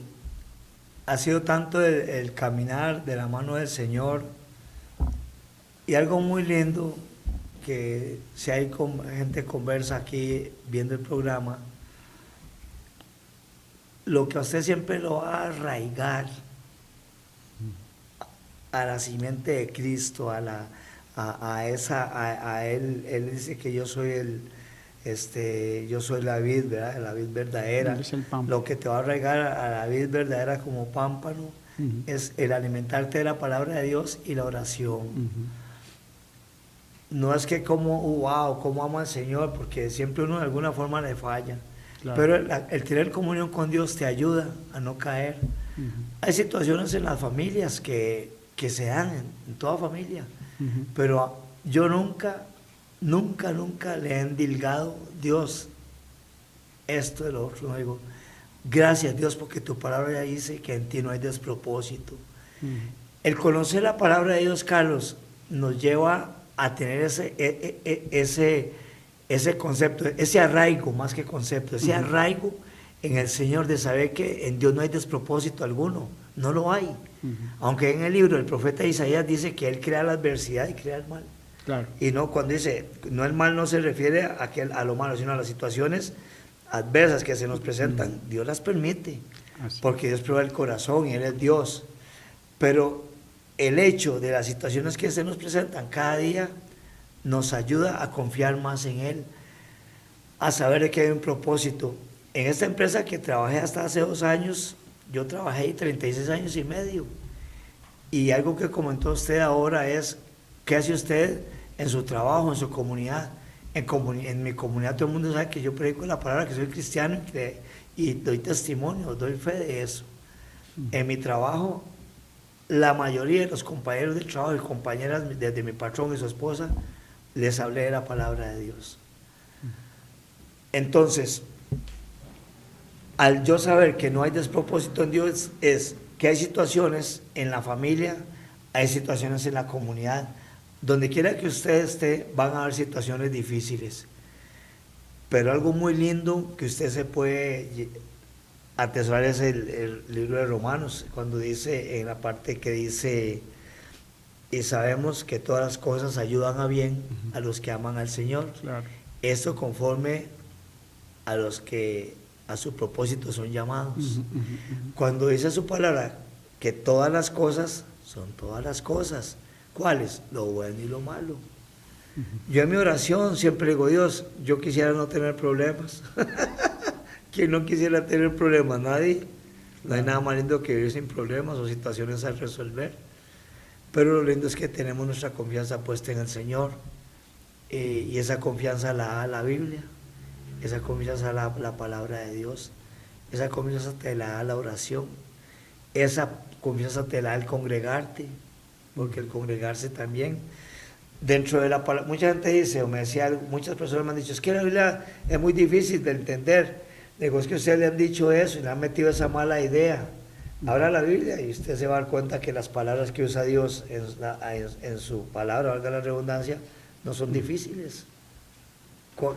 Ha sido tanto el caminar de la mano del Señor, y algo muy lindo que si hay gente conversa aquí viendo el programa, lo que a usted siempre lo va a arraigar a la simiente de Cristo, a él dice que yo soy yo soy la vid, ¿verdad? La vid verdadera. Lo que te va a arraigar a la vid verdadera como pámpano es el alimentarte de la palabra de Dios y la oración. No es que cómo amo al Señor, porque siempre uno de alguna forma le falla. Claro. Pero el tener comunión con Dios te ayuda a no caer. Hay situaciones en las familias que se dan, en toda familia, pero yo nunca le he endilgado: Dios, esto, de lo otro. No digo, Gracias Dios porque tu palabra ya dice que en ti no hay despropósito. El conocer la palabra de Dios, Carlos, nos lleva a tener ese concepto, ese arraigo más que concepto, ese arraigo en el Señor de saber que en Dios no hay despropósito alguno, no lo hay. Aunque en el libro el profeta Isaías dice que Él crea la adversidad y crea el mal. Claro. Y no, cuando dice, no el mal no se refiere a lo malo, sino a las situaciones adversas que se nos presentan. Dios las permite, porque Dios prueba el corazón y Él es Dios. Pero el hecho de las situaciones que se nos presentan cada día nos ayuda a confiar más en Él, a saber que hay un propósito. En esta empresa que trabajé hasta hace 2 años, yo trabajé ahí 36 años y medio. Y algo que comentó usted ahora es, ¿qué hace usted en su trabajo, en su comunidad? En mi comunidad todo el mundo sabe que yo predico la palabra, que soy cristiano y doy testimonio, doy fe de eso. En mi trabajo, la mayoría de los compañeros de trabajo y compañeras, desde mi patrón y su esposa, les hablé de la palabra de Dios. Entonces, al yo saber que no hay despropósito en Dios, es que hay situaciones en la familia, hay situaciones en la comunidad. Donde quiera que usted esté, van a haber situaciones difíciles. Pero algo muy lindo que usted se puede atesorar es el libro de Romanos, cuando dice, en la parte que dice, y sabemos que todas las cosas ayudan a bien a los que aman al Señor. Claro. Esto conforme a los que a su propósito son llamados. Cuando dice su palabra que todas las cosas son todas las cosas. ¿Cuáles? Lo bueno y lo malo. Yo en mi oración siempre digo, Dios, yo quisiera no tener problemas. ¿Quién no quisiera tener problemas? Nadie. No hay nada más lindo que vivir sin problemas o situaciones a resolver. Pero lo lindo es que tenemos nuestra confianza puesta en el Señor. Y esa confianza la da la Biblia. Esa confianza la da la palabra de Dios. Esa confianza te la da la oración. Esa confianza te la da el congregarte. Porque el congregarse también, dentro de la palabra, mucha gente dice, o me decía, muchas personas me han dicho, es que la Biblia es muy difícil de entender. Digo, es que ustedes le han dicho eso y le han metido esa mala idea. Abra la Biblia y usted se va a dar cuenta que las palabras que usa Dios en su palabra, valga la redundancia, no son difíciles.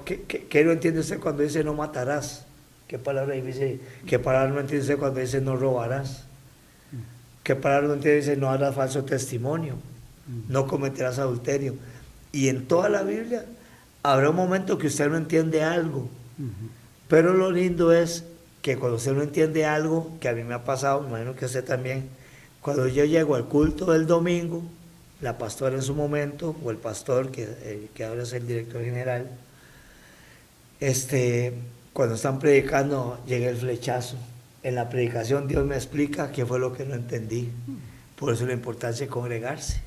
¿Qué no entiende usted cuando dice no matarás? ¿Qué palabra difícil? ¿Qué palabra no entiende usted cuando dice no robarás? ¿Qué palabra no entiende? Dice no harás falso testimonio, no cometerás adulterio. Y en toda la Biblia habrá un momento que usted no entiende algo, pero lo lindo es que cuando usted no entiende algo, que a mí me ha pasado, me imagino que a usted también, cuando yo llego al culto del domingo, la pastora en su momento, o el pastor, que ahora es el director general, cuando están predicando, llega el flechazo. En la predicación Dios me explica qué fue lo que no entendí. Por eso la importancia de congregarse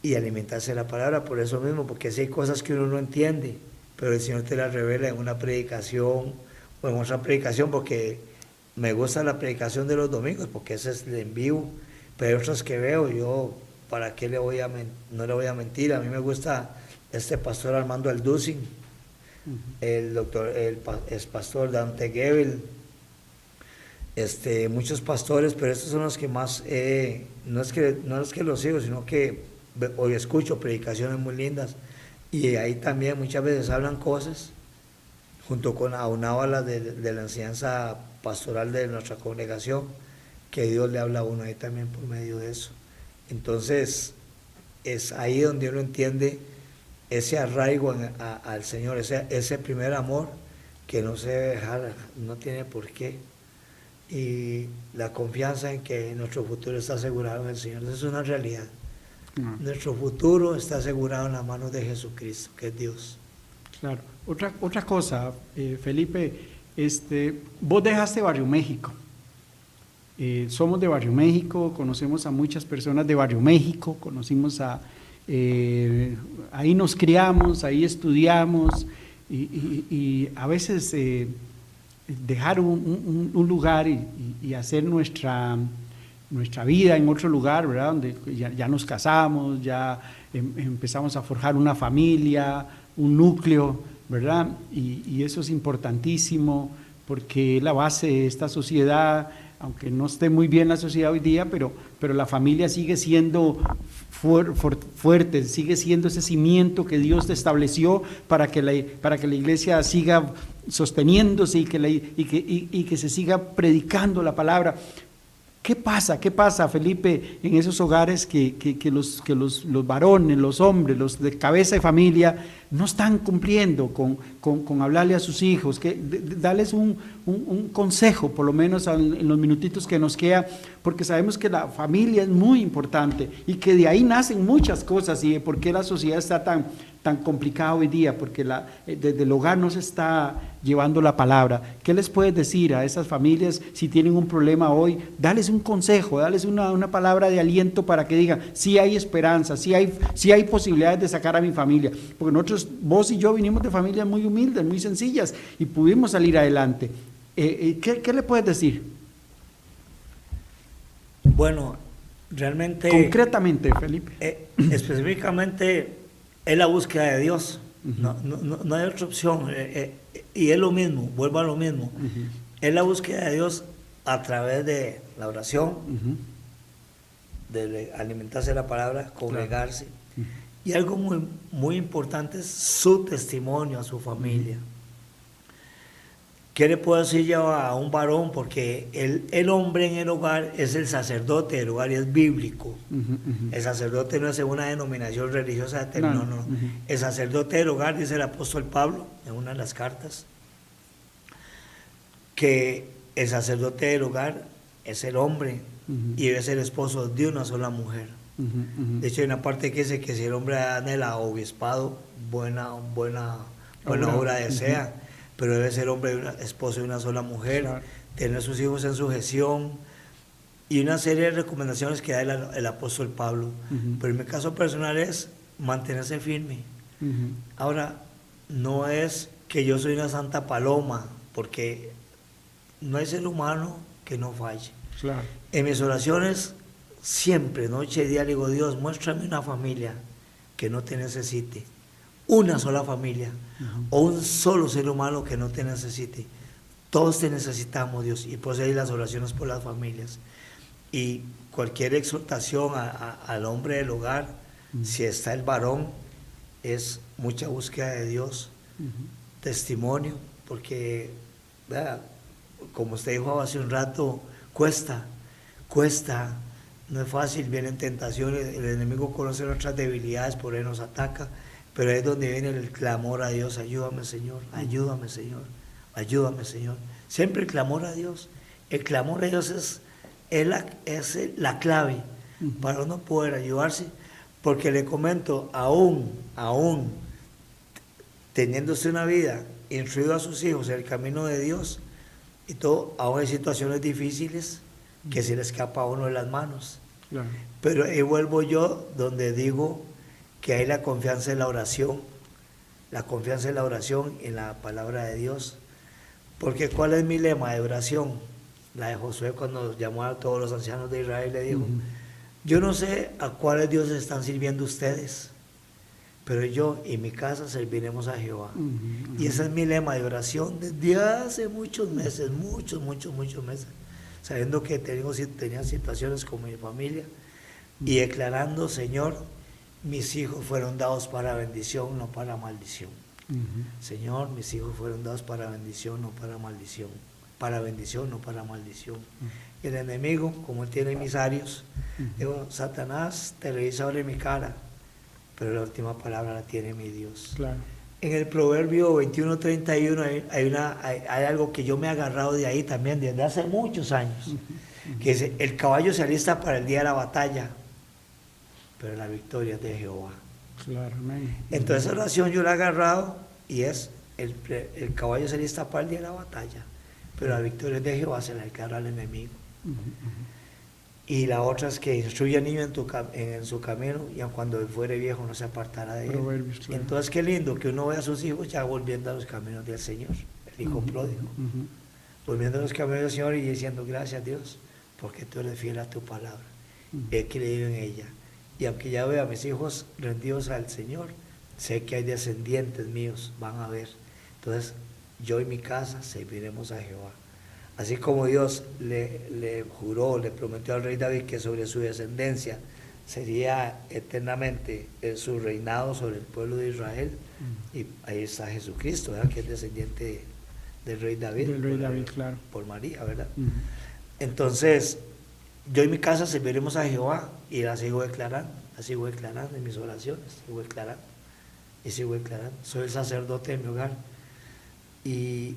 y alimentarse de la palabra, por eso mismo, porque si hay cosas que uno no entiende, pero el Señor te las revela en una predicación o en otra predicación, porque me gusta la predicación de los domingos, porque ese es el en vivo, pero hay otras que veo, yo, ¿para qué no le voy a mentir? A mí me gusta este pastor Armando Alducin, el pastor Dante Gebel, muchos pastores, pero estos son los que más, no es que los sigo, sino que hoy escucho predicaciones muy lindas, y ahí también muchas veces hablan cosas, junto con aunado a las de la enseñanza pastoral de nuestra congregación, que Dios le habla a uno ahí también por medio de eso. Entonces, es ahí donde uno entiende ese arraigo al Señor, ese primer amor que no se debe dejar, no tiene por qué. Y la confianza en que nuestro futuro está asegurado en el Señor, eso es una realidad. Nuestro futuro está asegurado en las manos de Jesucristo, que es Dios. Claro. Otra cosa, Felipe, vos dejaste Barrio México. Somos de Barrio México, conocemos a muchas personas de Barrio México, ahí nos criamos, ahí estudiamos, y a veces dejar un lugar y hacer nuestra vida en otro lugar, ¿verdad? Donde ya nos casamos, ya empezamos a forjar una familia, un núcleo, ¿verdad? Y eso es importantísimo porque es la base de esta sociedad, aunque no esté muy bien la sociedad hoy día, pero la familia sigue siendo fuerte, sigue siendo ese cimiento que Dios estableció para que la iglesia siga sosteniéndose y que se siga predicando la palabra. ¿Qué pasa, Felipe, en esos hogares que los varones, los hombres, los de cabeza de familia, no están cumpliendo con hablarle a sus hijos? Darles un consejo, por lo menos en los minutitos que nos queda, porque sabemos que la familia es muy importante y que de ahí nacen muchas cosas y de por qué la sociedad está tan complicada hoy día, porque desde el hogar no se está llevando la palabra. ¿Qué les puedes decir a esas familias si tienen un problema hoy? Dales un consejo, dales una palabra de aliento para que digan, sí hay esperanza, sí hay posibilidades de sacar a mi familia, porque nosotros, vos y yo vinimos de familias muy humildes, muy sencillas y pudimos salir adelante. ¿Qué le puedes decir? Bueno, realmente... Concretamente, Felipe. Específicamente es la búsqueda de Dios. No hay otra opción. Y es lo mismo, vuelvo a lo mismo. Es la búsqueda de Dios a través de la oración, de alimentarse de la palabra, congregarse. Y algo muy, muy importante es su testimonio a su familia. ¿Qué le puedo decir yo a un varón? Porque el hombre en el hogar es el sacerdote del hogar y es bíblico. El sacerdote no es una denominación religiosa, no. El sacerdote del hogar, dice el apóstol Pablo en una de las cartas, que el sacerdote del hogar es el hombre y debe ser esposo de una sola mujer. De hecho, hay una parte que dice que si el hombre anhela obispado, buena obra desea. Pero debe ser hombre, esposo de una sola mujer, claro. Tener a sus hijos en sujeción y una serie de recomendaciones que da el apóstol Pablo. Pero en mi caso personal es mantenerse firme. Ahora, no es que yo soy una santa paloma, porque no hay ser humano que no falle. Claro. En mis oraciones, siempre, noche y día, le digo, Dios, muéstrame una familia que no te necesite. Una sola familia o un solo ser humano que no te necesite. Todos te necesitamos, Dios, y por eso hay las oraciones por las familias. Y cualquier exhortación al hombre del hogar, si está el varón, es mucha búsqueda de Dios, testimonio, porque, ¿verdad? Como usted dijo hace un rato, cuesta, no es fácil, vienen tentaciones, el enemigo conoce nuestras debilidades, por él nos ataca. Pero es donde viene el clamor a Dios, ayúdame Señor, ayúdame Señor, ayúdame Señor. Siempre el clamor a Dios. El clamor a Dios es la clave para uno poder ayudarse. Porque le comento, aún teniéndose una vida, instruido a sus hijos en el camino de Dios, y todo, aún hay situaciones difíciles que se le escapa a uno de las manos. Claro. Pero ahí vuelvo yo donde digo que hay la confianza en la oración en la palabra de Dios. Porque ¿cuál es mi lema de oración? La de Josué cuando llamó a todos los ancianos de Israel, le dijo, yo no sé a cuáles dioses están sirviendo ustedes, pero yo y mi casa serviremos a Jehová. Y ese es mi lema de oración desde hace muchos meses, muchos meses, sabiendo que tenía situaciones con mi familia y declarando, Señor, mis hijos fueron dados para bendición, no para maldición. Señor, mis hijos fueron dados para bendición, no para maldición. Para bendición, no para maldición. El enemigo, como él tiene emisarios, digo, Satanás te lo hizo ahora en mi cara, pero la última palabra la tiene mi Dios. Claro. En el Proverbio 21:31 hay algo que yo me he agarrado de ahí también, desde hace muchos años, que dice, el caballo se alista para el día de la batalla, pero la victoria es de Jehová. Claro, entonces esa oración yo la he agarrado y es el caballo se alista para el día de la batalla, pero la victoria es de Jehová, se la declara al enemigo. Y la otra es que instruye al niño en su camino y aun cuando él fuere viejo no se apartará de él. Claro. Entonces qué lindo que uno ve a sus hijos ya volviendo a los caminos del Señor, el hijo pródigo, volviendo a los caminos del Señor y diciendo gracias a Dios porque tú eres fiel a tu palabra, he creído en ella. Y aunque ya veo a mis hijos rendidos al Señor, sé que hay descendientes míos, van a ver. Entonces, yo y mi casa serviremos a Jehová. Así como Dios le juró, le prometió al rey David que sobre su descendencia sería eternamente su reinado sobre el pueblo de Israel. Y ahí está Jesucristo, ¿verdad? Que es descendiente del rey David. Del rey David, claro. Por María, ¿verdad? Entonces, yo y mi casa serviremos a Jehová, y la sigo declarando en mis oraciones, sigo declarando. Soy el sacerdote de mi hogar. Y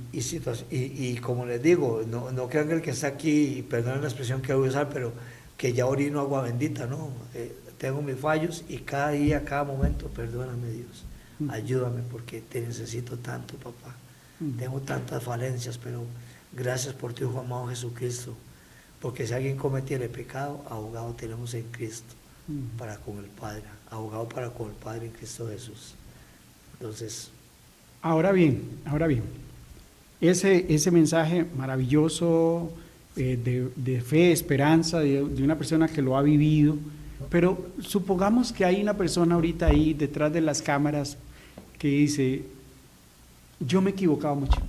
como les digo, no crean que el que está aquí, y perdonen la expresión que voy a usar, pero que ya orino agua bendita, ¿no? Tengo mis fallos, y cada día, cada momento, perdóname, Dios, ayúdame, porque te necesito tanto, papá. Tengo tantas falencias, pero gracias por tu Hijo amado Jesucristo, porque si alguien cometiere pecado, abogado tenemos en Cristo para con el Padre, abogado para con el Padre en Cristo Jesús. Entonces, Ahora bien, ese mensaje maravilloso de fe, esperanza, de una persona que lo ha vivido, pero supongamos que hay una persona ahorita ahí detrás de las cámaras que dice, yo me he equivocado mucho,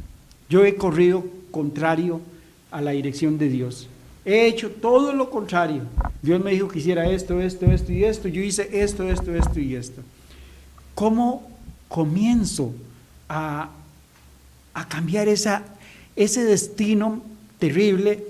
yo he corrido contrario a la dirección de Dios, he hecho todo lo contrario, Dios me dijo que hiciera esto y esto, yo hice esto y esto. ¿Cómo comienzo a cambiar ese destino terrible,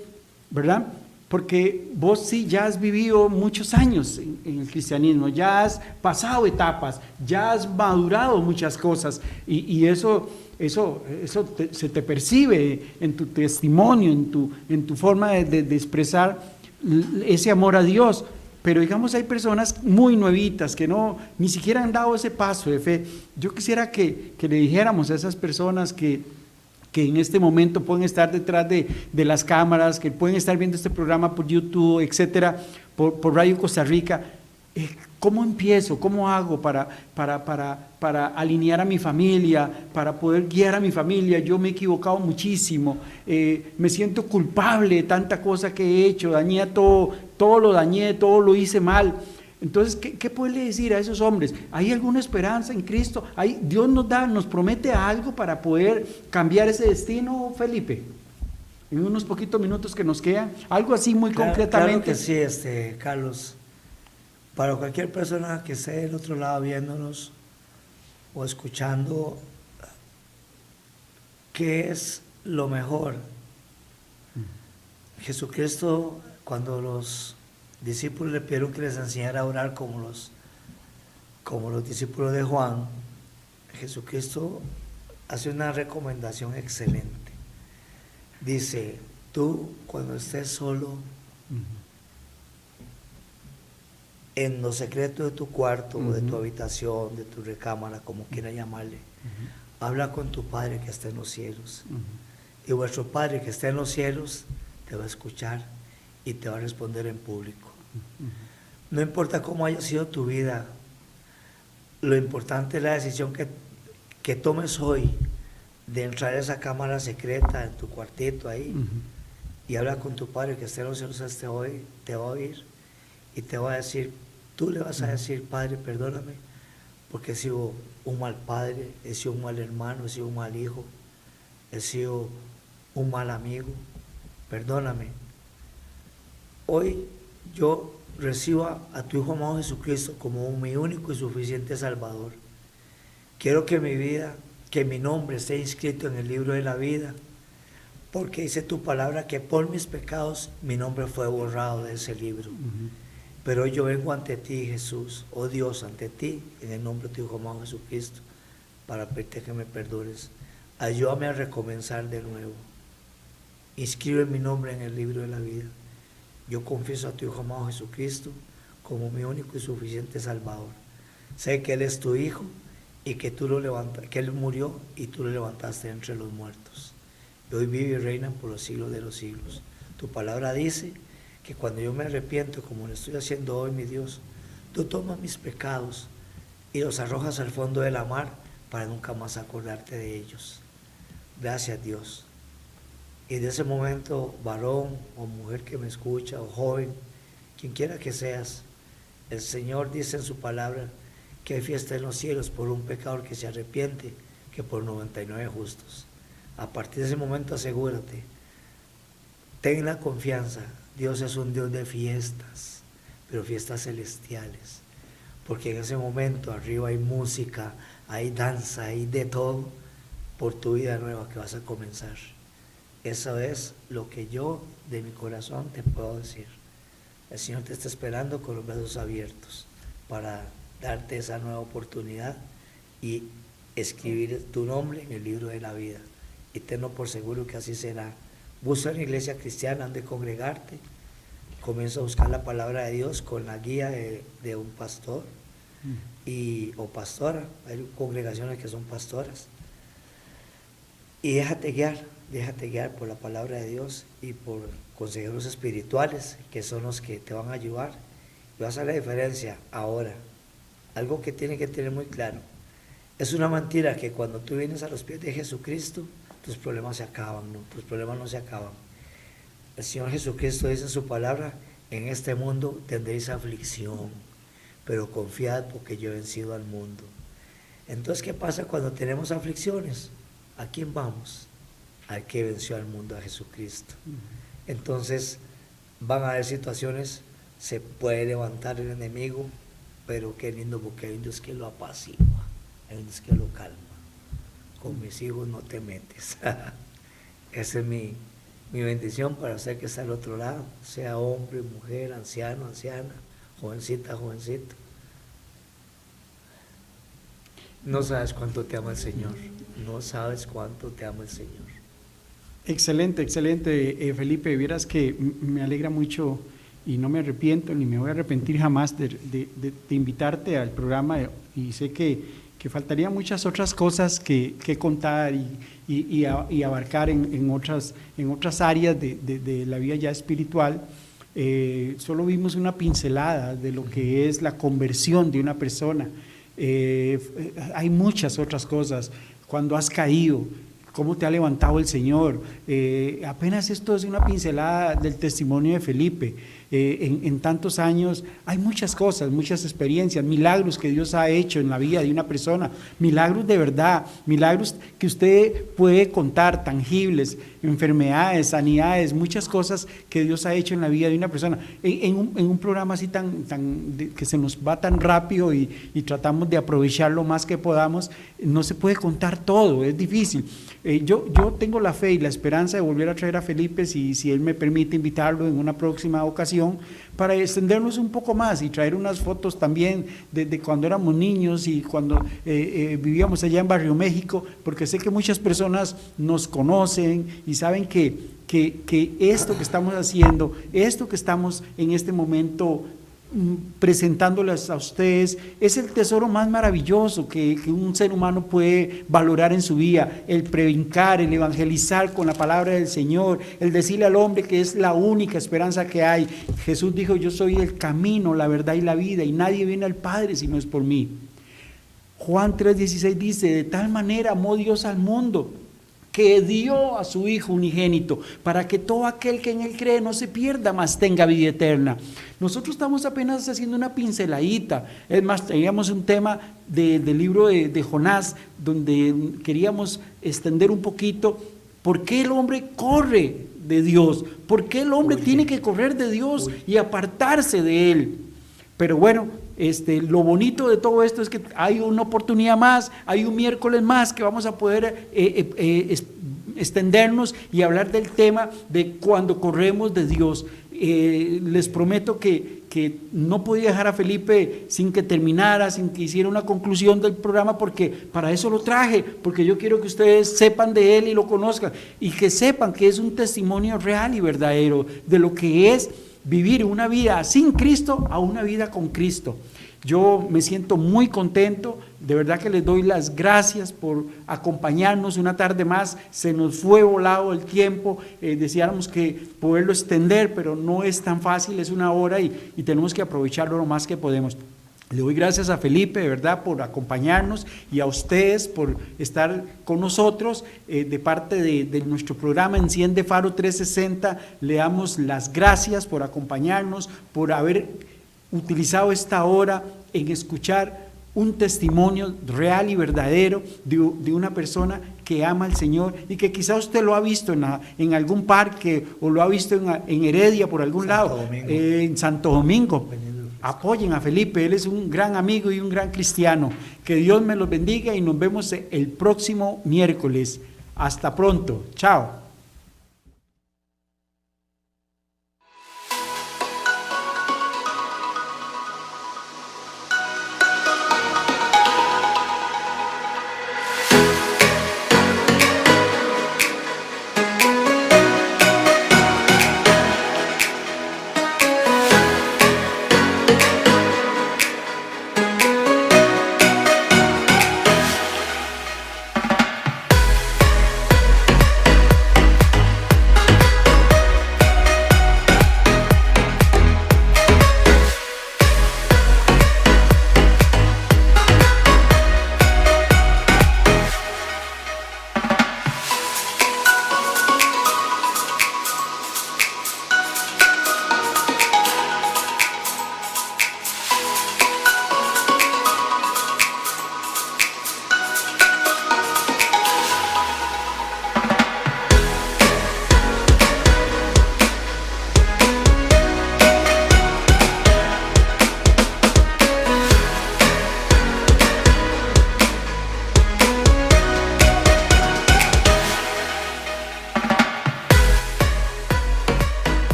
¿verdad? Porque vos sí ya has vivido muchos años en el cristianismo, ya has pasado etapas, ya has madurado muchas cosas, y eso se te percibe en tu testimonio, en tu forma de expresar ese amor a Dios. Pero digamos, hay personas muy nuevitas que ni siquiera han dado ese paso de fe. Yo quisiera que le dijéramos a esas personas que en este momento pueden estar detrás de las cámaras, que pueden estar viendo este programa por YouTube, etcétera, por Radio Costa Rica, ¿cómo empiezo? ¿Cómo hago para alinear a mi familia, para poder guiar a mi familia? Yo me he equivocado muchísimo, me siento culpable de tanta cosa que he hecho, dañé todo lo dañé, todo lo hice mal. Entonces, ¿qué puede decir a esos hombres? ¿Hay alguna esperanza en Cristo? ¿Dios nos promete algo para poder cambiar ese destino, Felipe? En unos poquitos minutos que nos quedan, algo así muy concretamente. Claro que sí, Carlos. Para cualquier persona que esté del otro lado viéndonos o escuchando, ¿qué es lo mejor? Jesucristo, cuando los discípulos le pidieron que les enseñara a orar como los discípulos de Juan, Jesucristo hace una recomendación excelente. Dice, tú cuando estés solo, en lo secreto de tu cuarto, o de tu habitación, de tu recámara, como quiera llamarle, habla con tu Padre que está en los cielos. Y vuestro Padre que está en los cielos te va a escuchar y te va a responder en público. No importa cómo haya sido tu vida, lo importante es la decisión que tomes hoy de entrar a esa cámara secreta, en tu cuartito ahí, y habla con tu Padre que está en los cielos hoy, te va a oír y te va a decir, tú le vas a decir, Padre, perdóname, porque he sido un mal padre, he sido un mal hermano, he sido un mal hijo, he sido un mal amigo, perdóname. Hoy yo recibo a tu Hijo amado Jesucristo como mi único y suficiente Salvador. Quiero que mi vida, que mi nombre esté inscrito en el libro de la vida, porque dice tu palabra que por mis pecados mi nombre fue borrado de ese libro. Pero hoy yo vengo ante ti, Jesús, oh Dios, ante ti, en el nombre de tu Hijo amado Jesucristo, para pedirte que me perdones. Ayúdame a recomenzar de nuevo. Inscribe mi nombre en el libro de la vida. Yo confieso a tu Hijo amado Jesucristo como mi único y suficiente Salvador. Sé que Él es tu Hijo y que tú lo levantaste, que Él murió y tú lo levantaste entre los muertos. Y hoy vive y reina por los siglos de los siglos. Tu palabra dice que cuando yo me arrepiento, como lo estoy haciendo hoy, mi Dios, tú tomas mis pecados y los arrojas al fondo de la mar para nunca más acordarte de ellos. Gracias, Dios. Y de ese momento, varón o mujer que me escucha, o joven, quien quiera que seas, el Señor dice en su palabra que hay fiesta en los cielos por un pecador que se arrepiente, que por 99 justos. A partir de ese momento asegúrate, ten la confianza, Dios es un Dios de fiestas, pero fiestas celestiales, porque en ese momento arriba hay música, hay danza, hay de todo por tu vida nueva que vas a comenzar. Eso es lo que yo de mi corazón te puedo decir. El Señor te está esperando con los brazos abiertos para darte esa nueva oportunidad y escribir tu nombre en el libro de la vida. Y tenlo por seguro que así será. Busca una iglesia cristiana donde congregarte. Comienza a buscar la palabra de Dios con la guía de un pastor o pastora. Hay congregaciones que son pastoras. Y déjate guiar por la palabra de Dios y por consejeros espirituales, que son los que te van a ayudar. Y vas a ver la diferencia ahora. Algo que tiene que tener muy claro. Es una mentira que cuando tú vienes a los pies de Jesucristo, tus problemas se acaban, ¿no? Tus problemas no se acaban. El Señor Jesucristo dice en su palabra, en este mundo tendréis aflicción, pero confiad porque yo he vencido al mundo. Entonces, ¿qué pasa cuando tenemos aflicciones? ¿A quién vamos? Al que venció al mundo, a Jesucristo. Entonces, van a haber situaciones, se puede levantar el enemigo, pero qué lindo porque hay un Dios que lo apacigua, hay un Dios que lo calma. Con mis hijos no te metes. Esa es mi bendición para usted que está al otro lado, sea hombre, mujer, anciano, anciana, jovencita, jovencito. No sabes cuánto te ama el Señor, no sabes cuánto te ama el Señor. Excelente, excelente, Felipe, vieras que me alegra mucho y no me arrepiento ni me voy a arrepentir jamás de invitarte al programa, y sé que faltarían muchas otras cosas que contar y abarcar en otras áreas de la vida ya espiritual. Solo vimos una pincelada de lo que es la conversión de una persona. Hay muchas otras cosas, cuando has caído, cómo te ha levantado el Señor. Apenas esto es una pincelada del testimonio de Felipe. En tantos años hay muchas cosas, muchas experiencias, milagros que Dios ha hecho en la vida de una persona, milagros de verdad, milagros que usted puede contar, tangibles, enfermedades, sanidades, muchas cosas que Dios ha hecho en la vida de una persona. En un programa así que se nos va tan rápido y tratamos de aprovechar lo más que podamos, no se puede contar todo, es difícil. Yo tengo la fe y la esperanza de volver a traer a Felipe, si él me permite invitarlo en una próxima ocasión, para extendernos un poco más y traer unas fotos también de cuando éramos niños y cuando vivíamos allá en Barrio México, porque sé que muchas personas nos conocen y saben que esto que estamos haciendo, esto que estamos en este momento presentándoles a ustedes, es el tesoro más maravilloso que un ser humano puede valorar en su vida, el predicar, el evangelizar con la palabra del Señor, el decirle al hombre que es la única esperanza que hay. Jesús dijo: yo soy el camino, la verdad y la vida, y nadie viene al Padre si no es por mí. Juan 3:16 dice: de tal manera amó Dios al mundo, que dio a su Hijo unigénito, para que todo aquel que en Él cree no se pierda, mas tenga vida eterna. Nosotros estamos apenas haciendo una pinceladita. Es más, teníamos un tema del libro de Jonás, donde queríamos extender un poquito por qué el hombre corre de Dios, por qué el hombre tiene que correr de Dios y apartarse de Él. Pero bueno, lo bonito de todo esto es que hay una oportunidad más, hay un miércoles más que vamos a poder extendernos y hablar del tema de cuando corremos de Dios. Les prometo que no podía dejar a Felipe sin que terminara, sin que hiciera una conclusión del programa, porque para eso lo traje, porque yo quiero que ustedes sepan de él y lo conozcan, y que sepan que es un testimonio real y verdadero de lo que es vivir una vida sin Cristo a una vida con Cristo. Yo me siento muy contento, de verdad que les doy las gracias por acompañarnos una tarde más. Se nos fue volado el tiempo, deseáramos que poderlo extender, pero no es tan fácil, es una hora y tenemos que aprovecharlo lo más que podemos. Le doy gracias a Felipe, de verdad, por acompañarnos, y a ustedes por estar con nosotros. De parte de nuestro programa Enciende Faro 360, le damos las gracias por acompañarnos, por haber utilizado esta hora en escuchar un testimonio real y verdadero de una persona que ama al Señor y que quizá usted lo ha visto en algún parque o lo ha visto en Heredia, por algún lado, en Santo Domingo. Apoyen a Felipe, él es un gran amigo y un gran cristiano. Que Dios me los bendiga y nos vemos el próximo miércoles. Hasta pronto. Chao.